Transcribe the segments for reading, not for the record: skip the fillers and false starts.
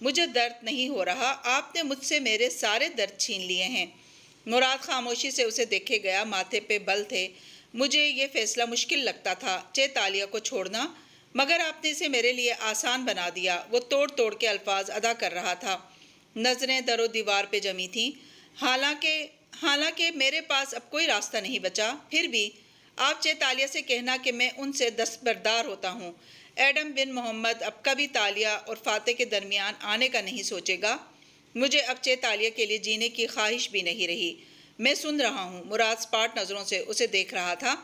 مجھے درد نہیں ہو رہا، آپ نے مجھ سے میرے سارے درد چھین لیے ہیں۔ مراد خاموشی سے اسے دیکھے گیا، ماتھے پہ بل تھے۔ مجھے یہ فیصلہ مشکل لگتا تھا، چیتالیہ کو چھوڑنا، مگر آپ نے اسے میرے لیے آسان بنا دیا۔ وہ توڑ توڑ کے الفاظ ادا کر رہا تھا، نظریں در و دیوار پہ جمی تھیں۔ حالانکہ میرے پاس اب کوئی راستہ نہیں بچا، پھر بھی آپ چیتالیہ سے کہنا کہ میں ان سے دستبردار ہوتا ہوں۔ ایڈم بن محمد اب کبھی تالیہ اور فاتح کے درمیان آنے کا نہیں سوچے گا۔ مجھے اب چیتالیہ کے لیے جینے کی خواہش بھی نہیں رہی۔ میں سن رہا ہوں۔ مراد سپاٹ نظروں سے اسے دیکھ رہا تھا۔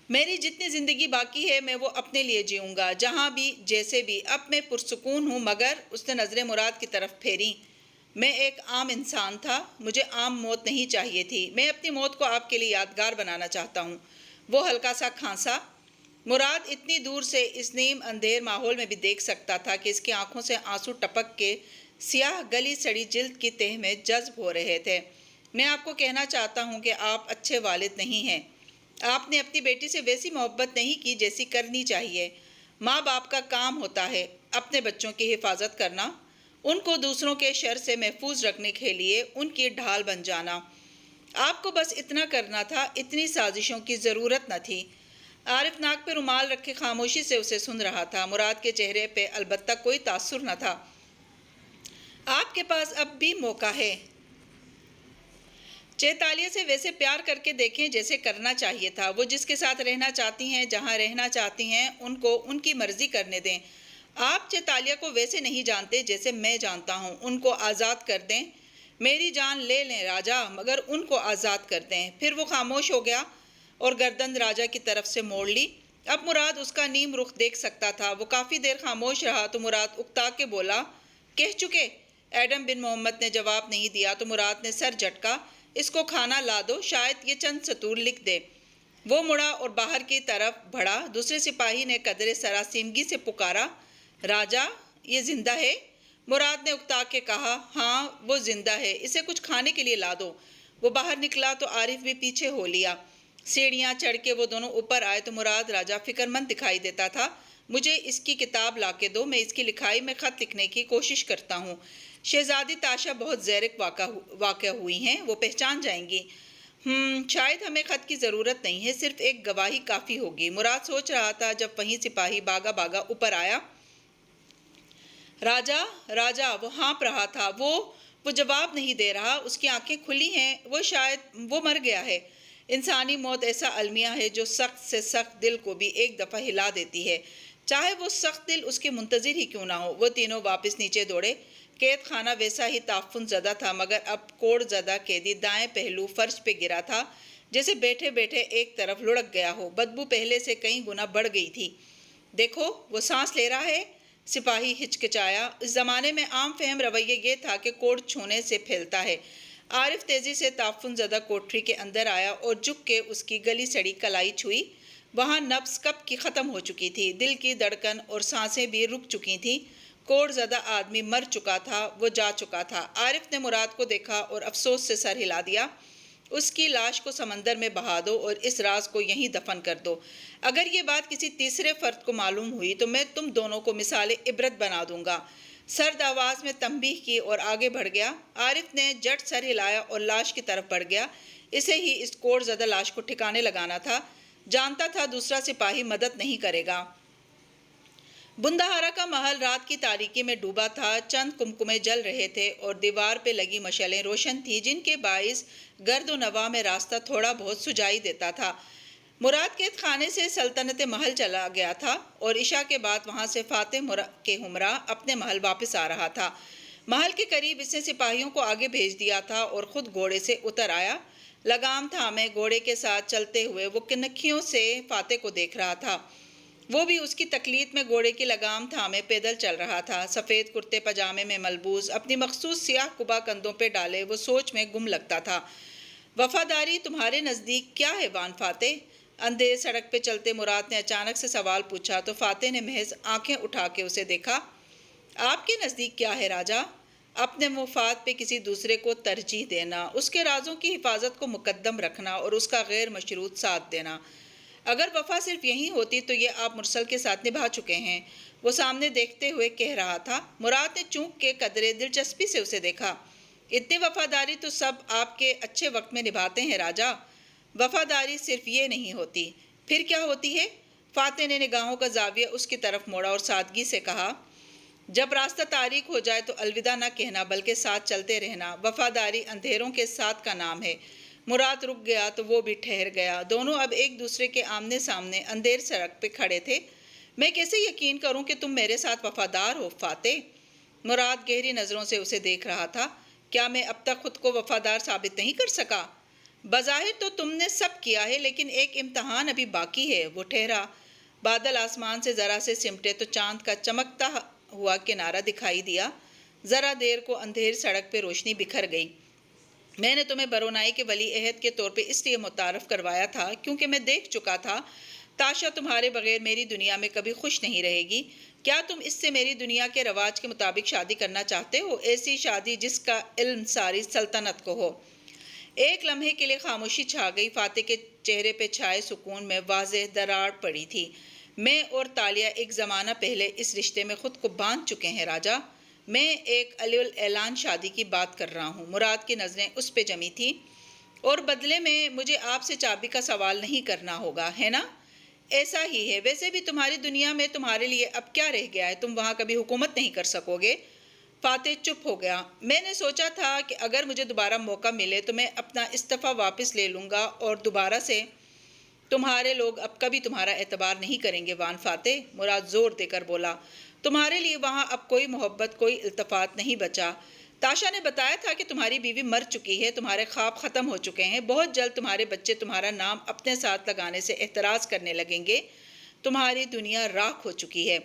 میری جتنی زندگی باقی ہے میں وہ اپنے لیے جیوں گا، جہاں بھی جیسے بھی، اب میں پرسکون ہوں۔ مگر اس نے نظریں مراد کی طرف پھیریں۔ میں ایک عام انسان تھا، مجھے عام موت نہیں چاہیے تھی۔ میں اپنی موت کو آپ کے لیے یادگار بنانا چاہتا ہوں۔ وہ ہلکا سا کھانسا۔ مراد اتنی دور سے اس نیم اندھیر ماحول میں بھی دیکھ سکتا تھا کہ اس کی آنکھوں سے آنسو ٹپک کے سیاہ گلی سڑی جلد کی تہ میں جذب ہو رہے تھے۔ میں آپ کو کہنا چاہتا ہوں کہ آپ اچھے والد نہیں ہیں۔ آپ نے اپنی بیٹی سے ویسی محبت نہیں کی جیسی کرنی چاہیے۔ ماں باپ کا کام ہوتا ہے اپنے بچوں کی حفاظت کرنا، ان کو دوسروں کے شر سے محفوظ رکھنے کے لیے ان کی ڈھال بن جانا۔ آپ کو بس اتنا کرنا تھا، اتنی سازشوں کی ضرورت نہ تھی۔ عارف ناک پہ رومال رکھے خاموشی سے اسے سن رہا تھا۔ مراد کے چہرے پہ البتہ کوئی تاثر نہ تھا۔ آپ کے پاس اب بھی موقع ہے۔ چیتالیہ سے ویسے پیار کر کے دیکھیں جیسے کرنا چاہیے تھا۔ وہ جس کے ساتھ رہنا چاہتی ہیں، جہاں رہنا چاہتی ہیں، ان کو ان کی مرضی کرنے دیں۔ آپ چیتالیہ کو ویسے نہیں جانتے جیسے میں جانتا ہوں۔ ان کو آزاد کر دیں۔ میری جان لے لیں راجا، مگر ان کو آزاد کر دیں۔ پھر وہ خاموش ہو گیا اور گردن راجا کی طرف سے موڑ لی۔ اب مراد اس کا نیم رخ دیکھ سکتا تھا۔ وہ کافی دیر خاموش رہا تو مراد اکتا کے بولا، کہہ چکے؟ ایڈم بن محمد نے جواب نہیں دیا تو مراد نے سر جھٹکا، اس کو کھانا لا دو، شاید یہ چند سطور لکھ دے۔ وہ مڑا اور باہر کی طرف بڑھا۔ دوسرے سپاہی نے قدرے سراسیمگی سے پکارا، راجا یہ زندہ ہے؟ مراد نے اکتا کے کہا، ہاں وہ زندہ ہے، اسے کچھ کھانے کے لیے لا دو۔ وہ باہر نکلا تو عارف بھی پیچھے ہو لیا۔ سیڑھیاں چڑھ کے وہ دونوں اوپر آئے تو مراد راجا فکر مند دکھائی دیتا تھا۔ مجھے اس کی کتاب لا کے دو، میں اس کی لکھائی میں خط لکھنے کی کوشش کرتا ہوں۔ شہزادی تاشا بہت زیرک واقع ہوئی ہیں، وہ پہچان جائیں گی۔ شاید ہمیں خط کی ضرورت نہیں ہے، صرف ایک گواہی کافی ہوگی۔ مراد سوچ رہا تھا جب وہیں سپاہی باغا باغا اوپر آیا۔ راجا راجا، وہ ہانپ رہا تھا۔ وہ جواب نہیں دے رہا، اس کی آنکھیں کھلی ہیں، وہ مر گیا ہے۔ انسانی موت ایسا المیہ ہے جو سخت سے سخت دل کو بھی ایک دفعہ ہلا دیتی ہے، چاہے وہ سخت دل اس کے منتظر ہی کیوں نہ ہو۔ وہ تینوں واپس نیچے دوڑے۔ قید خانہ ویسا ہی تعفن زدہ تھا، مگر اب کوڑ زدہ قیدی دائیں پہلو فرش پہ گرا تھا، جیسے بیٹھے بیٹھے ایک طرف لڑک گیا ہو۔ بدبو پہلے سے کئی گنا بڑھ گئی تھی۔ دیکھو وہ سانس لے رہا ہے، سپاہی ہچکچایا۔ اس زمانے میں عام فہم رویہ یہ تھا کہ کوڑ چھونے سے پھیلتا ہے۔ عارف تیزی سے تعفن زدہ کوٹری کے اندر آیا اور جھک کے اس کی گلی سڑی کلائی چھوئی۔ وہاں نبض کب کی ختم ہو چکی تھی، دل کی دھڑکن اور سانسیں بھی رک چکی تھیں۔ کوڑ زدہ آدمی مر چکا تھا، وہ جا چکا تھا۔ عارف نے مراد کو دیکھا اور افسوس سے سر ہلا دیا۔ اس کی لاش کو سمندر میں بہا دو اور اس راز کو یہیں دفن کر دو۔ اگر یہ بات کسی تیسرے فرد کو معلوم ہوئی تو میں تم دونوں کو مثال عبرت بنا دوں گا۔ سرد آواز میں تنبیہ کی اور آگے بڑھ گیا۔ عارف نے جٹ سر ہلایا اور لاش کی طرف بڑھ گیا۔ اسے ہی اس کوڑ زدہ لاش کو ٹھکانے لگانا تھا۔ جانتا تھا دوسرا سپاہی مدد نہیں کرے گا۔ بندہارا کا محل رات کی تاریکی میں ڈوبا تھا۔ چند کمکمے جل رہے تھے اور دیوار پہ لگی مشعلیں روشن تھیں، جن کے باعث گرد و نواح میں راستہ تھوڑا بہت سجائی دیتا تھا۔ مراد قید خانے سے سلطنت محل چلا گیا تھا اور عشاء کے بعد وہاں سے فاتح کے ہمراہ اپنے محل واپس آ رہا تھا۔ محل کے قریب اس نے سپاہیوں کو آگے بھیج دیا تھا اور خود گھوڑے سے اتر آیا۔ لگام تھامے گھوڑے کے ساتھ چلتے ہوئے وہ کنکھیوں سے فاتح کو دیکھ رہا تھا۔ وہ بھی اس کی تقلید میں گھوڑے کی لگام تھامے پیدل چل رہا تھا۔ سفید کرتے پاجامے میں ملبوس، اپنی مخصوص سیاہ قبا کندھوں پہ ڈالے، وہ سوچ میں گم لگتا تھا۔ وفاداری تمہارے نزدیک کیا ہے وان فاتح؟ اندھیر سڑک پہ چلتے مراد نے اچانک سے سوال پوچھا تو فاتح نے محض آنکھیں اٹھا کے اسے دیکھا۔ آپ کے نزدیک کیا ہے راجا؟ اپنے مفاد پہ کسی دوسرے کو ترجیح دینا، اس کے رازوں کی حفاظت کو مقدم رکھنا اور اس کا غیر مشروط ساتھ دینا۔ اگر وفا صرف یہی ہوتی تو یہ آپ مرسل کے ساتھ نبھا چکے ہیں، وہ سامنے دیکھتے ہوئے کہہ رہا تھا۔ مراد نے چونک کے قدرے دلچسپی سے اسے دیکھا۔ اتنی وفاداری تو سب آپ کے اچھے وقت میں نبھاتے ہیں راجا۔ وفاداری صرف یہ نہیں ہوتی، پھر کیا ہوتی ہے؟ فاتح نے نگاہوں کا زاویہ اس کی طرف موڑا اور سادگی سے کہا، جب راستہ تاریک ہو جائے تو الوداع نہ کہنا بلکہ ساتھ چلتے رہنا۔ وفاداری اندھیروں کے ساتھ کا نام ہے۔ مراد رک گیا تو وہ بھی ٹھہر گیا۔ دونوں اب ایک دوسرے کے آمنے سامنے اندھیر سڑک پہ کھڑے تھے۔ میں کیسے یقین کروں کہ تم میرے ساتھ وفادار ہو فاتح؟ مراد گہری نظروں سے اسے دیکھ رہا تھا۔ کیا میں اب تک خود کو وفادار ثابت نہیں کر سکا؟ بظاہر تو تم نے سب کیا ہے، لیکن ایک امتحان ابھی باقی ہے۔ وہ ٹھہرا۔ بادل آسمان سے ذرا سے سمٹے تو چاند کا چمکتا ہوا کنارہ دکھائی دیا۔ ذرا دیر کو اندھیر سڑک پہ روشنی بکھر گئی۔ میں نے تمہیں برونائی کے ولی عہد کے طور پہ اس لیے متعارف کروایا تھا کیونکہ میں دیکھ چکا تھا تاشا تمہارے بغیر میری دنیا میں کبھی خوش نہیں رہے گی۔ کیا تم اس سے میری دنیا کے رواج کے مطابق شادی کرنا چاہتے ہو؟ ایسی شادی جس کا علم ساری سلطنت کو ہو۔ ایک لمحے کے لیے خاموشی چھا گئی۔ فاتح کے چہرے پہ چھائے سکون میں واضح دراڑ پڑی تھی۔ میں اور تالیہ ایک زمانہ پہلے اس رشتے میں خود کو باندھ چکے ہیں راجا۔ میں ایک علی الاعلان شادی کی بات کر رہا ہوں۔ مراد کی نظریں اس پہ جمی تھیں۔ اور بدلے میں مجھے آپ سے چابی کا سوال نہیں کرنا ہوگا، ہے نا؟ ایسا ہی ہے۔ ویسے بھی تمہاری دنیا میں تمہارے لیے اب کیا رہ گیا ہے؟ تم وہاں کبھی حکومت نہیں کر سکو گے۔ فاتح چپ ہو گیا۔ میں نے سوچا تھا کہ اگر مجھے دوبارہ موقع ملے تو میں اپنا استعفیٰ واپس لے لوں گا اور دوبارہ سے تمہارے لوگ اب کبھی تمہارا اعتبار نہیں کریں گے وان فاتح۔ مراد زور دے کر بولا، تمہارے لیے وہاں اب کوئی محبت، کوئی التفات نہیں بچا۔ تاشا نے بتایا تھا کہ تمہاری بیوی مر چکی ہے، تمہارے خواب ختم ہو چکے ہیں۔ بہت جلد تمہارے بچے تمہارا نام اپنے ساتھ لگانے سے اعتراض کرنے لگیں گے۔ تمہاری دنیا راکھ ہو چکی ہے۔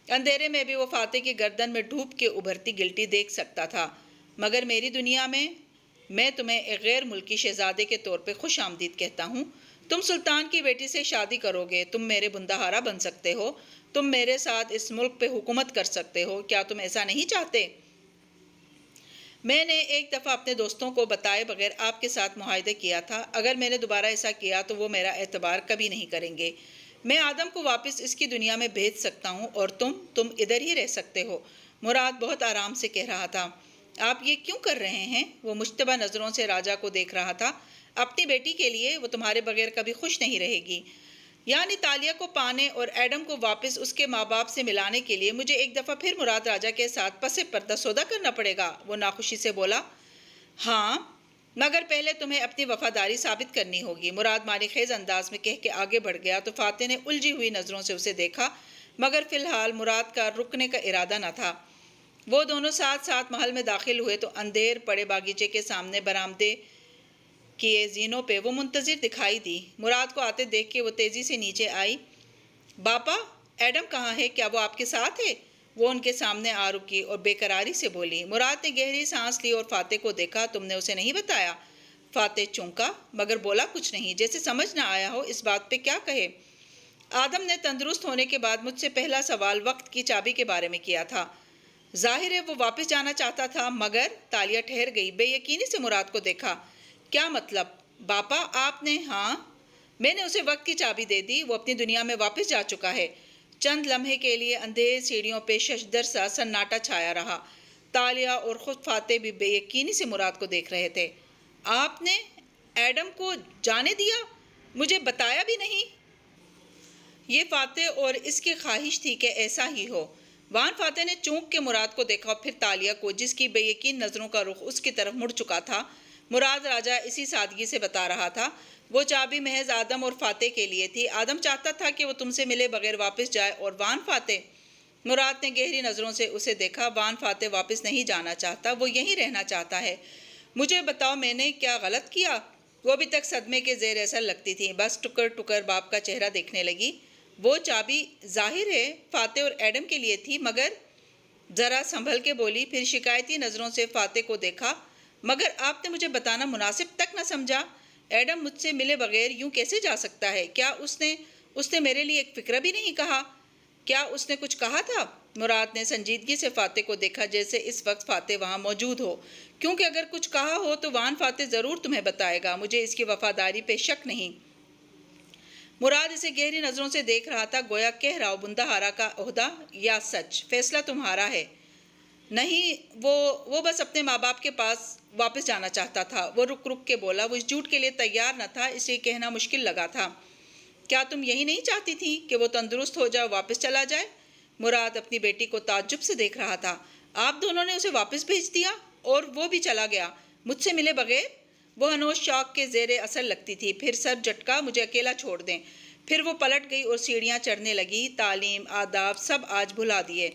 اندھیرے میں بھی وہ فاتح کی گردن میں ڈوب کے ابھرتی گلٹی دیکھ سکتا تھا۔ مگر میری دنیا میں تمہیں ایک غیر ملکی شہزادے کے طور پہ خوش آمدید کہتا ہوں۔ تم سلطان کی بیٹی سے شادی کرو گے، تم میرے بندہارا بن سکتے ہو، تم میرے ساتھ اس ملک پہ حکومت کر سکتے ہو۔ کیا تم ایسا نہیں چاہتے؟ میں نے ایک دفعہ اپنے دوستوں کو بتائے بغیر آپ کے ساتھ معاہدہ کیا تھا، اگر میں نے دوبارہ ایسا کیا تو وہ میرا اعتبار کبھی نہیں کریں گے۔ میں آدم کو واپس اس کی دنیا میں بھیج سکتا ہوں اور تم ادھر ہی رہ سکتے ہو۔ مراد بہت آرام سے کہہ رہا تھا، آپ یہ کیوں کر رہے ہیں؟ وہ مشتبہ نظروں سے راجا کو دیکھ رہا تھا۔ اپنی بیٹی کے لیے، وہ تمہارے بغیر کبھی خوش نہیں رہے گی۔ یعنی تالیہ کو پانے اور ایڈم کو واپس اس کے ماں باپ سے ملانے کے لیے مجھے ایک دفعہ پھر مراد راجا کے ساتھ پس پردہ سودا کرنا پڑے گا؟ وہ ناخوشی سے بولا۔ ہاں، مگر پہلے تمہیں اپنی وفاداری ثابت کرنی ہوگی، مراد معنی خیز انداز میں کہہ کے آگے بڑھ گیا تو فاتح نے الجھی ہوئی نظروں سے اسے دیکھا، مگر فی الحال مراد کا رکنے کا ارادہ نہ تھا۔ وہ دونوں ساتھ ساتھ محل میں داخل ہوئے تو اندھیر پڑے باغیچے کے سامنے برآمدے کیے زینوں پہ وہ منتظر دکھائی دی۔ مراد کو آتے دیکھ کے وہ تیزی سے نیچے آئی۔ باپا، ایڈم کہاں ہے؟ کیا وہ آپ کے ساتھ ہے؟ وہ ان کے سامنے آ رکی اور بے قراری سے بولی۔ مراد نے گہری سانس لی اور فاتح کو دیکھا۔ تم نے اسے نہیں بتایا؟ فاتح چونکا مگر بولا کچھ نہیں، جیسے سمجھ نہ آیا ہو اس بات پہ کیا کہے۔ آدم نے تندرست ہونے کے بعد مجھ سے پہلا سوال وقت کی چابی کے بارے میں کیا تھا۔ ظاہر ہے وہ واپس جانا چاہتا تھا، مگر تالیہ ٹھہر گئی، بے یقینی سے مراد کو دیکھا۔ کیا مطلب باپا آپ نے؟ ہاں، میں نے اسے وقت کی چابی دے دی، وہ اپنی دنیا میں واپس جا چکا ہے۔ چند لمحے کے لیے اندھیر سیڑھیوں پہ ششدر سا سناٹا چھایا رہا۔ تالیہ اور خود فاتح بھی بے یقینی سے مراد کو دیکھ رہے تھے۔ آپ نے ایڈم کو جانے دیا؟ مجھے بتایا بھی نہیں۔ یہ فاتح اور اس کی خواہش تھی کہ ایسا ہی ہو۔ وان فاتح نے چونک کے مراد کو دیکھا اور پھر تالیہ کو، جس کی بے یقین نظروں کا رخ اس کی طرف مڑ چکا تھا۔ مراد راجا اسی سادگی سے بتا رہا تھا، وہ چابی محض آدم اور فاتح کے لیے تھی۔ آدم چاہتا تھا کہ وہ تم سے ملے بغیر واپس جائے، اور وان فاتح؟ مراد نے گہری نظروں سے اسے دیکھا۔ وان فاتح واپس نہیں جانا چاہتا، وہ یہیں رہنا چاہتا ہے۔ مجھے بتاؤ میں نے کیا غلط کیا؟ وہ ابھی تک صدمے کے زیر اثر لگتی تھی، بس ٹکر ٹکر باپ کا چہرہ دیکھنے لگی۔ وہ چابی ظاہر ہے فاتح اور ایڈم کے لیے تھی، مگر ذرا سنبھل کے بولی، پھر شکایتی نظروں سے فاتح کو دیکھا، مگر آپ نے مجھے بتانا مناسب تک نہ سمجھا؟ ایڈم مجھ سے ملے بغیر یوں کیسے جا سکتا ہے؟ کیا اس نے میرے لیے ایک فکرہ بھی نہیں کہا؟ کیا اس نے کچھ کہا تھا؟ مراد نے سنجیدگی سے فاتح کو دیکھا، جیسے اس وقت فاتح وہاں موجود ہو، کیونکہ اگر کچھ کہا ہو تو وان فاتح ضرور تمہیں بتائے گا، مجھے اس کی وفاداری پہ شک نہیں۔ مراد اسے گہری نظروں سے دیکھ رہا تھا، گویا کہہ رہا ہو بندہ ہارا کا عہدہ یا سچ، فیصلہ تمہارا ہے۔ نہیں، وہ بس اپنے ماں باپ کے پاس واپس جانا چاہتا تھا۔ وہ رک رک کے بولا، وہ اس جھوٹ کے لیے تیار نہ تھا، اسے کہنا مشکل لگا تھا۔ کیا تم یہی نہیں چاہتی تھی کہ وہ تندرست ہو جائے، واپس چلا جائے؟ مراد اپنی بیٹی کو تعجب سے دیکھ رہا تھا۔ آپ دونوں نے اسے واپس بھیج دیا اور وہ بھی چلا گیا مجھ سے ملے بغیر؟ وہ ہنوز شوق کے زیر اثر لگتی تھی۔ پھر سر جھٹکا، مجھے اکیلا چھوڑ دیں۔ پھر وہ پلٹ گئی اور سیڑھیاں چڑھنے لگی۔ تعلیم، آداب سب آج بھلا دیے۔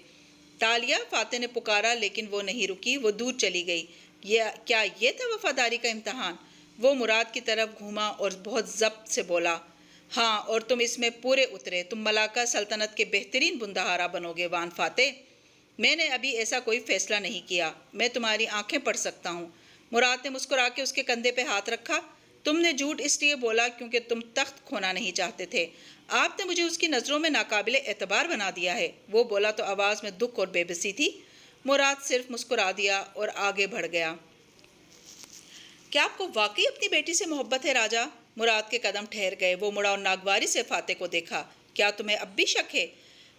تالیہ، فاتح نے پکارا، لیکن وہ نہیں رکی، وہ دور چلی گئی۔ کیا یہ تھا وفاداری کا امتحان؟ وہ مراد کی طرف گھوما اور بہت ضبط سے بولا، ہاں، اور تم اس میں پورے اترے۔ تم ملاکہ سلطنت کے بہترین بندہارا بنو گے وان فاتح۔ میں نے ابھی ایسا کوئی فیصلہ نہیں کیا، میں تمہاری آنکھیں پڑھ سکتا ہوں۔ مراد نے مسکرا کے اس کے کندھے پہ ہاتھ رکھا۔ تم نے جھوٹ اس لیے بولا کیونکہ تم تخت کھونا نہیں چاہتے تھے۔ آپ نے مجھے اس کی نظروں میں ناقابل اعتبار بنا دیا ہے۔ وہ بولا تو آواز میں دکھ اور بے بسی تھی۔ مراد صرف مسکرا دیا اور آگے بڑھ گیا۔ کیا آپ کو واقعی اپنی بیٹی سے محبت ہے راجا؟ مراد کے قدم ٹھہر گئے۔ وہ مڑا اور ناگواری سے فاتح کو دیکھا۔ کیا تمہیں اب بھی شک ہے؟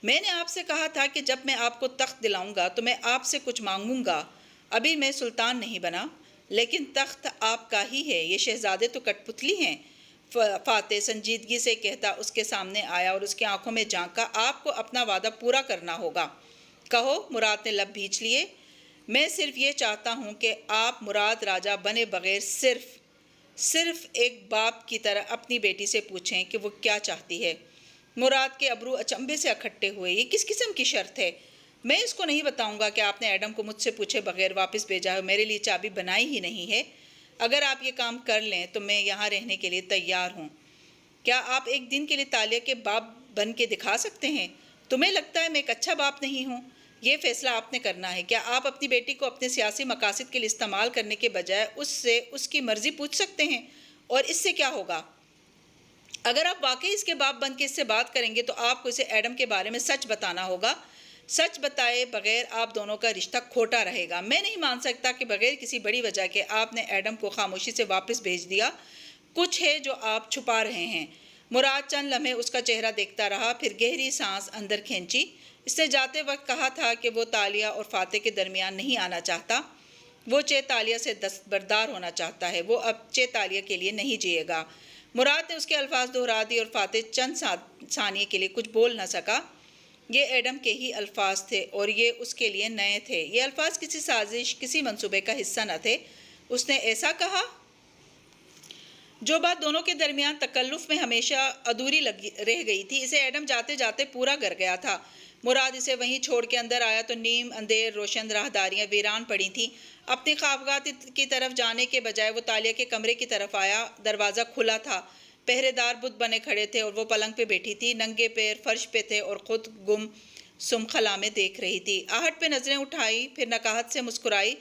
میں نے آپ سے کہا تھا کہ جب میں آپ کو تخت دلاؤں گا تو میں آپ سے کچھ مانگوں گا۔ ابھی میں سلطان نہیں بنا، لیکن تخت آپ کا ہی ہے۔ یہ شہزادے تو کٹ پتلی ہیں۔ فاتح سنجیدگی سے کہتا اس کے سامنے آیا اور اس کی آنکھوں میں جھانکا۔ آپ کو اپنا وعدہ پورا کرنا ہوگا۔ کہو، مراد نے لب بھینچ لیے۔ میں صرف یہ چاہتا ہوں کہ آپ مراد راجہ بنے بغیر صرف ایک باپ کی طرح اپنی بیٹی سے پوچھیں کہ وہ کیا چاہتی ہے۔ مراد کے ابرو اچنبھے سے اکھٹے ہوئے۔ یہ کس قسم کی شرط ہے؟ میں اس کو نہیں بتاؤں گا کہ آپ نے ایڈم کو مجھ سے پوچھے بغیر واپس بھیجا ہے، میرے لیے چابی بنائی ہی نہیں ہے۔ اگر آپ یہ کام کر لیں تو میں یہاں رہنے کے لیے تیار ہوں۔ کیا آپ ایک دن کے لیے تالیہ کے باپ بن کے دکھا سکتے ہیں؟ تمہیں لگتا ہے میں ایک اچھا باپ نہیں ہوں؟ یہ فیصلہ آپ نے کرنا ہے۔ کیا آپ اپنی بیٹی کو اپنے سیاسی مقاصد کے لیے استعمال کرنے کے بجائے اس سے اس کی مرضی پوچھ سکتے ہیں؟ اور اس سے کیا ہوگا؟ اگر آپ واقعی اس کے باپ بن کے اس سے بات کریں گے تو آپ کو اسے ایڈم کے بارے میں سچ بتانا ہوگا۔ سچ بتائے بغیر آپ دونوں کا رشتہ کھوٹا رہے گا۔ میں نہیں مان سکتا کہ بغیر کسی بڑی وجہ کے آپ نے ایڈم کو خاموشی سے واپس بھیج دیا۔ کچھ ہے جو آپ چھپا رہے ہیں۔ مراد چند لمحے اس کا چہرہ دیکھتا رہا، پھر گہری سانس اندر کھینچی۔ اس نے جاتے وقت کہا تھا کہ وہ تالیہ اور فاتح کے درمیان نہیں آنا چاہتا۔ وہ چہ تالیہ سے دستبردار ہونا چاہتا ہے۔ وہ اب چہ تالیہ کے لیے نہیں جیے گا۔ مراد نے اس کے الفاظ دہرا دیے اور فاتح چند ثانیے کے لیے کچھ بول نہ سکا۔ یہ ایڈم کے ہی الفاظ تھے اور یہ اس کے لیے نئے تھے۔ یہ الفاظ کسی سازش، کسی منصوبے کا حصہ نہ تھے۔ اس نے ایسا کہا جو بات دونوں کے درمیان تکلف میں ہمیشہ ادھوری رہ گئی تھی، اسے ایڈم جاتے جاتے پورا کر گیا تھا۔ مراد اسے وہیں چھوڑ کے اندر آیا تو نیم اندھیر روشن راہداریاں ویران پڑی تھیں۔ اپنی خوابگاہ کی طرف جانے کے بجائے وہ تالیہ کے کمرے کی طرف آیا۔ دروازہ کھلا تھا۔ پہرے دار بت بنے کھڑے تھے اور وہ پلنگ پہ بیٹھی تھی، ننگے پیر فرش پہ تھے اور خود گم سم خلا میں دیکھ رہی تھی۔ آہٹ پہ نظریں اٹھائی، پھر نکاہت سے مسکرائی۔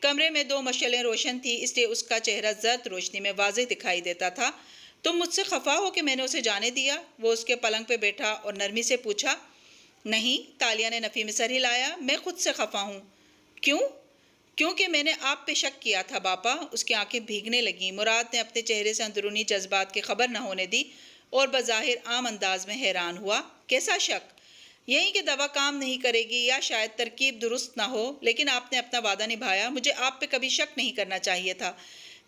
کمرے میں 2 مشعلیں روشن تھیں، اس لیے اس کا چہرہ زرد روشنی میں واضح دکھائی دیتا تھا۔ تم مجھ سے خفا ہو کہ میں نے اسے جانے دیا؟ وہ اس کے پلنگ پہ بیٹھا اور نرمی سے پوچھا۔ نہیں، تالیہ نے نفی میں سر ہلایا، میں خود سے خفا ہوں۔ کیوں؟ کیونکہ میں نے آپ پہ شک کیا تھا باپا۔ اس کی آنکھیں بھیگنے لگیں۔ مراد نے اپنے چہرے سے اندرونی جذبات کی خبر نہ ہونے دی اور بظاہر عام انداز میں حیران ہوا۔ کیسا شک؟ یہی کہ دوا کام نہیں کرے گی یا شاید ترکیب درست نہ ہو، لیکن آپ نے اپنا وعدہ نبھایا۔ مجھے آپ پہ کبھی شک نہیں کرنا چاہیے تھا۔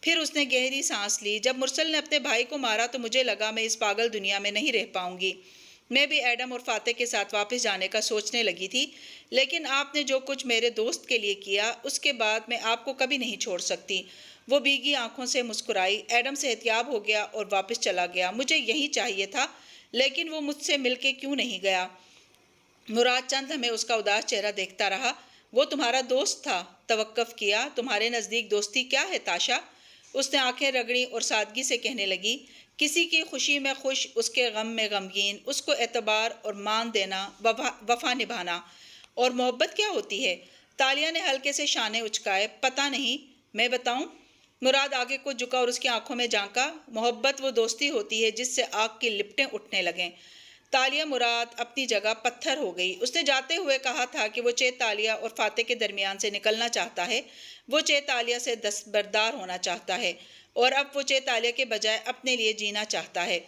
پھر اس نے گہری سانس لی۔ جب مرسل نے اپنے بھائی کو مارا تو مجھے لگا میں اس پاگل دنیا میں نہیں رہ پاؤں گی۔ میں بھی ایڈم اور فاتح کے ساتھ واپس جانے کا سوچنے لگی تھی، لیکن آپ نے جو کچھ میرے دوست کے لیے کیا اس کے بعد میں آپ کو کبھی نہیں چھوڑ سکتی۔ وہ بھیگی آنکھوں سے مسکرائی۔ ایڈم صحتیاب ہو گیا اور واپس چلا گیا۔ مجھے یہی چاہیے تھا، لیکن وہ مجھ سے مل کے کیوں نہیں گیا؟ مراد چند ہمیں اس کا اداس چہرہ دیکھتا رہا۔ وہ تمہارا دوست تھا۔ توقف کیا۔ تمہارے نزدیک دوستی کیا ہے تاشا؟ اس نے آنکھیں رگڑی اور سادگی سے کہنے لگی، کسی کی خوشی میں خوش، اس کے غم میں غمگین، اس کو اعتبار اور مان دینا، وفا نبھانا۔ اور محبت کیا ہوتی ہے؟ تالیہ نے ہلکے سے شانے اچکائے۔ پتہ نہیں، میں بتاؤں؟ مراد آگے کو جھکا اور اس کی آنکھوں میں جھانکا۔ محبت وہ دوستی ہوتی ہے جس سے آگ کی لپٹیں اٹھنے لگیں۔ تالیہ مراد اپنی جگہ پتھر ہو گئی۔ اس نے جاتے ہوئے کہا تھا کہ وہ چہ تالیہ اور فاتح کے درمیان سے نکلنا چاہتا ہے، وہ چہ تالیہ سے دستبردار ہونا چاہتا ہے، اور اب وہ چہ تالیہ کے بجائے اپنے لیے جینا چاہتا ہے۔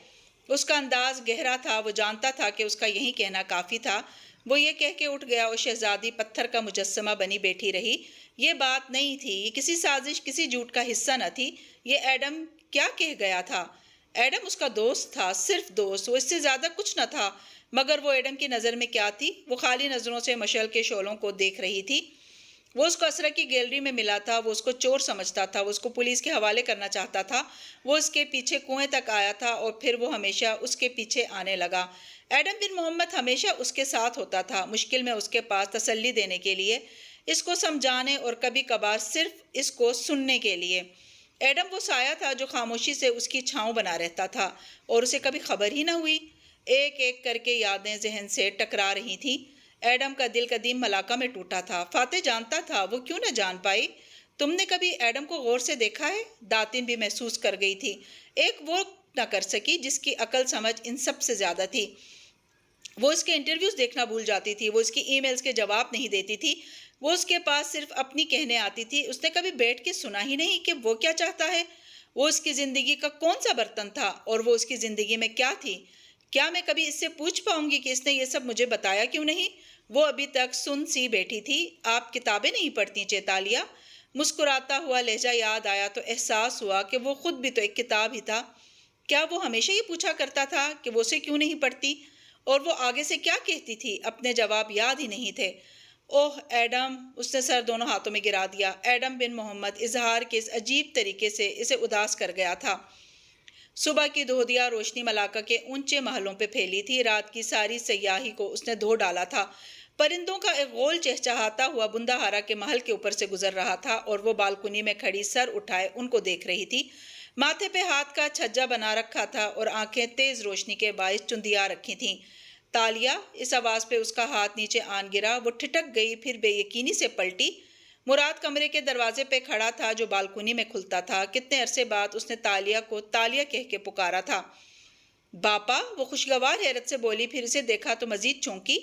اس کا انداز گہرا تھا، وہ جانتا تھا کہ اس کا یہی کہنا کافی تھا۔ وہ یہ کہہ کے اٹھ گیا اور شہزادی پتھر کا مجسمہ بنی بیٹھی رہی۔ یہ بات نہیں تھی، یہ کسی سازش، کسی جھوٹ کا حصہ نہ تھی۔ یہ ایڈم کیا کہہ گیا تھا؟ ایڈم اس کا دوست تھا، صرف دوست، وہ اس سے زیادہ کچھ نہ تھا۔ مگر وہ ایڈم کی نظر میں کیا تھی؟ وہ خالی نظروں سے مشعل کے شعلوں کو دیکھ رہی تھی۔ وہ اس کو اسرا کی گیلری میں ملا تھا، وہ اس کو چور سمجھتا تھا، وہ اس کو پولیس کے حوالے کرنا چاہتا تھا، وہ اس کے پیچھے کنویں تک آیا تھا اور پھر وہ ہمیشہ اس کے پیچھے آنے لگا۔ ایڈم بن محمد ہمیشہ اس کے ساتھ ہوتا تھا، مشکل میں اس کے پاس تسلی دینے کے لیے، اس کو سمجھانے اور کبھی کبھار صرف اس کو سننے کے لیے۔ ایڈم وہ سایہ تھا جو خاموشی سے اس کی چھاؤں بنا رہتا تھا اور اسے کبھی خبر ہی نہ ہوئی۔ ایک ایک کر کے یادیں ذہن سے ٹکرا رہی تھیں۔ ایڈم کا دل قدیم ملاقہ میں ٹوٹا تھا۔ فاتح جانتا تھا، وہ کیوں نہ جان پائی؟ تم نے کبھی ایڈم کو غور سے دیکھا ہے؟ داتن بھی محسوس کر گئی تھی۔ ایک وہ نہ کر سکی جس کی عقل سمجھ ان سب سے زیادہ تھی۔ وہ اس کے انٹرویوز دیکھنا بھول جاتی تھی، وہ اس کی ای میلز کے جواب نہیں دیتی تھی، وہ اس کے پاس صرف اپنی کہنے آتی تھی۔ اس نے کبھی بیٹھ کے سنا ہی نہیں کہ وہ کیا چاہتا ہے۔ وہ اس کی زندگی کا کون سا برتن تھا اور وہ اس کی زندگی میں کیا تھی؟ کیا میں کبھی اس سے پوچھ پاؤں گی کہ اس نے یہ سب مجھے بتایا کیوں نہیں؟ وہ ابھی تک سن سی بیٹھی تھی۔ آپ کتابیں نہیں پڑھتی چیتالیہ؟ مسکراتا ہوا لہجہ یاد آیا تو احساس ہوا کہ وہ خود بھی تو ایک کتاب ہی تھا۔ کیا وہ ہمیشہ یہ پوچھا کرتا تھا کہ وہ اسے کیوں نہیں پڑھتی؟ اور وہ آگے سے کیا کہتی تھی؟ اپنے جواب یاد ہی نہیں تھے۔ اوہ ایڈم! اس نے سر دونوں ہاتھوں میں گرا دیا۔ ایڈم بن محمد اظہار کے اس عجیب طریقے سے اسے اداس کر گیا تھا۔ صبح کی دھودیا روشنی ملاقہ کے اونچے محلوں پہ پھیلی تھی، رات کی ساری سیاہی کو اس نے دھو ڈالا تھا۔ پرندوں کا ایک غول چہچہاتا ہوا بندہ ہارا کے محل کے اوپر سے گزر رہا تھا اور وہ بالکنی میں کھڑی سر اٹھائے ان کو دیکھ رہی تھی۔ ماتھے پہ ہاتھ کا چھجا بنا رکھا تھا اور آنکھیں تیز روشنی کے باعث چندیا رکھی تھیں۔ تالیہ! اس آواز پہ اس کا ہاتھ نیچے آن گرا، وہ ٹھٹک گئی، پھر بے یقینی سے پلٹی۔ مراد کمرے کے دروازے پہ کھڑا تھا جو بالکنی میں کھلتا تھا۔ کتنے عرصے بعد اس نے تالیہ کو تالیہ کہہ کے پکارا تھا۔ باپا! وہ خوشگوار حیرت سے بولی، پھر اسے دیکھا تو مزید چونکی۔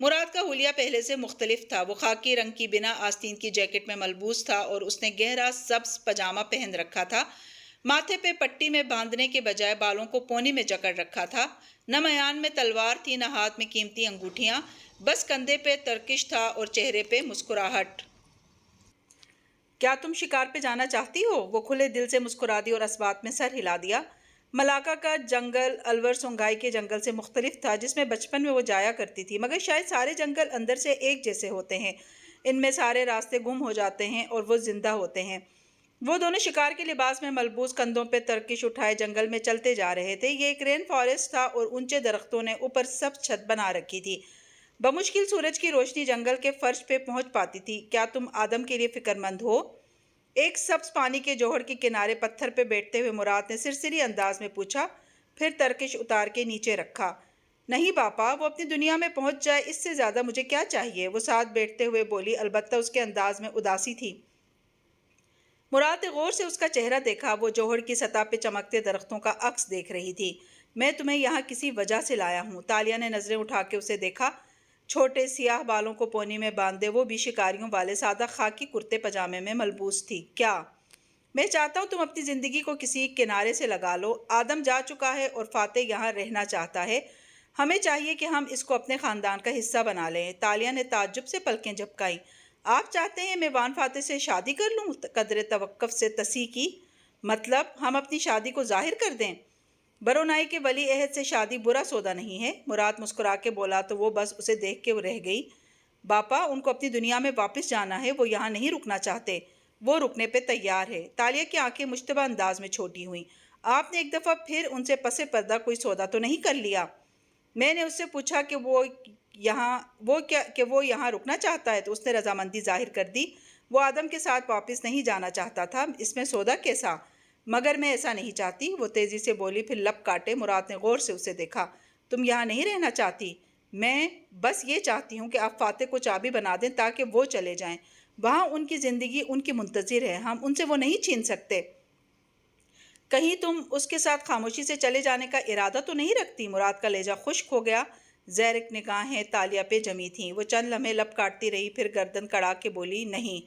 مراد کا حلیہ پہلے سے مختلف تھا۔ وہ خاکی رنگ کی بنا آستین کی جیکٹ میں ملبوس تھا اور اس نے گہرا سبز پاجامہ پہن رکھا تھا۔ ماتھے پہ پٹی میں باندھنے کے بجائے بالوں کو پونی میں جکڑ رکھا تھا۔ نہ میان میں تلوار تھی، نہ ہاتھ میں قیمتی انگوٹھیاں، بس کندھے پہ ترکش تھا اور چہرے پہ مسکراہٹ۔ کیا تم شکار پہ جانا چاہتی ہو؟ وہ کھلے دل سے مسکرا دی اور اس بات میں سر ہلا دیا۔ ملاقہ کا جنگل الور سونگھائی کے جنگل سے مختلف تھا جس میں بچپن میں وہ جایا کرتی تھی، مگر شاید سارے جنگل اندر سے ایک جیسے ہوتے ہیں۔ ان میں سارے راستے گم ہو جاتے ہیں اور وہ زندہ ہوتے ہیں۔ وہ دونوں شکار کے لباس میں ملبوس، کندھوں پہ ترکش اٹھائے جنگل میں چلتے جا رہے تھے۔ یہ ایک رین فارسٹ تھا اور اونچے درختوں نے اوپر سبز چھت بنا رکھی تھی۔ بمشکل سورج کی روشنی جنگل کے فرش پہ پہنچ پاتی تھی۔ کیا تم آدم کے لیے فکر مند ہو؟ ایک سبز پانی کے جوہر کے کنارے پتھر پہ بیٹھتے ہوئے مراد نے سرسری انداز میں پوچھا، پھر ترکش اتار کے نیچے رکھا۔ نہیں باپا، وہ اپنی دنیا میں پہنچ جائے، اس سے زیادہ مجھے کیا چاہیے؟ وہ ساتھ بیٹھتے ہوئے بولی، البتہ اس کے انداز میں اداسی تھی۔ مراد نے غور سے اس کا چہرہ دیکھا۔ وہ جوہر کی سطح پہ چمکتے درختوں کا عکس دیکھ رہی تھی۔ میں تمہیں یہاں کسی وجہ سے لایا ہوں۔ تالیہ نے نظریں اٹھا کے اسے دیکھا۔ چھوٹے سیاہ بالوں کو پونی میں باندھے، وہ بھی شکاریوں والے سادہ خاکی کرتے پاجامے میں ملبوس تھی۔ کیا؟ میں چاہتا ہوں تم اپنی زندگی کو کسی کنارے سے لگا لو۔ آدم جا چکا ہے اور فاتح یہاں رہنا چاہتا ہے۔ ہمیں چاہیے کہ ہم اس کو اپنے خاندان کا حصہ بنا لیں۔ تالیہ نے تعجب سے پلکیں جھپکائیں۔ آپ چاہتے ہیں میں وان فاتح سے شادی کر لوں؟ قدرے توقف سے تصحیح کی۔ مطلب ہم اپنی شادی کو ظاہر کر دیں؟ برونائی کے ولی عہد سے شادی برا سودا نہیں ہے، مراد مسکرا کے بولا تو وہ بس اسے دیکھ کے رہ گئی۔ باپا، ان کو اپنی دنیا میں واپس جانا ہے، وہ یہاں نہیں رکنا چاہتے۔ وہ رکنے پہ تیار ہے۔ تالیہ کی آنکھیں مشتبہ انداز میں چھوٹی ہوئیں۔ آپ نے ایک دفعہ پھر ان سے پس پردہ کوئی سودا تو نہیں کر لیا؟ میں نے اس سے پوچھا کہ وہ یہاں رکنا چاہتا ہے تو اس نے رضامندی ظاہر کر دی۔ وہ آدم کے ساتھ واپس نہیں جانا چاہتا تھا، اس میں سودا کیسا؟ مگر میں ایسا نہیں چاہتی، وہ تیزی سے بولی، پھر لب کاٹے۔ مراد نے غور سے اسے دیکھا۔ تم یہاں نہیں رہنا چاہتی؟ میں بس یہ چاہتی ہوں کہ آپ فاتح کو چابی بنا دیں تاکہ وہ چلے جائیں۔ وہاں ان کی زندگی ان کی منتظر ہے، ہم ان سے وہ نہیں چھین سکتے۔ کہیں تم اس کے ساتھ خاموشی سے چلے جانے کا ارادہ تو نہیں رکھتی؟ مراد کا لہجہ خشک ہو گیا۔ زیرک نگاہیں تالیہ پہ جمی تھیں۔ وہ چند لمحے لب کاٹتی رہی، پھر گردن کڑا کے بولی، نہیں،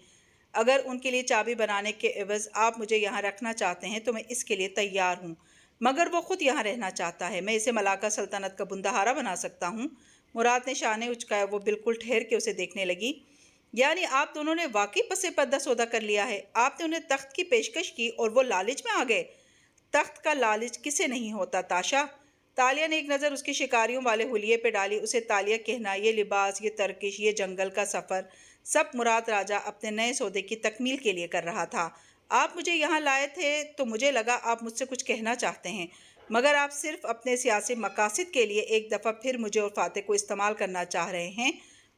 اگر ان کے لیے چابی بنانے کے عوض آپ مجھے یہاں رکھنا چاہتے ہیں تو میں اس کے لیے تیار ہوں، مگر وہ خود یہاں رہنا چاہتا ہے۔ میں اسے ملاکا سلطنت کا بندہارا بنا سکتا ہوں۔ مراد نے شانے اچکایا۔ وہ بالکل ٹھہر کے اسے دیکھنے لگی۔ یعنی آپ دونوں نے واقعی پس پردہ سودا کر لیا ہے؟ آپ نے انہیں تخت کی پیشکش کی اور وہ لالچ میں آ گئے؟ تخت کا لالچ کسے نہیں ہوتا تاشا؟ تالیہ نے ایک نظر اس کے شکاریوں والے حلیے پہ ڈالی۔ اسے تالیہ کہنا، یہ لباس، یہ ترکش، یہ جنگل کا سفر، سب مراد راجہ اپنے نئے سودے کی تکمیل کے لیے کر رہا تھا۔ آپ مجھے یہاں لائے تھے تو مجھے لگا آپ مجھ سے کچھ کہنا چاہتے ہیں، مگر آپ صرف اپنے سیاسی مقاصد کے لیے ایک دفعہ پھر مجھے اور فاتح کو استعمال کرنا چاہ رہے ہیں۔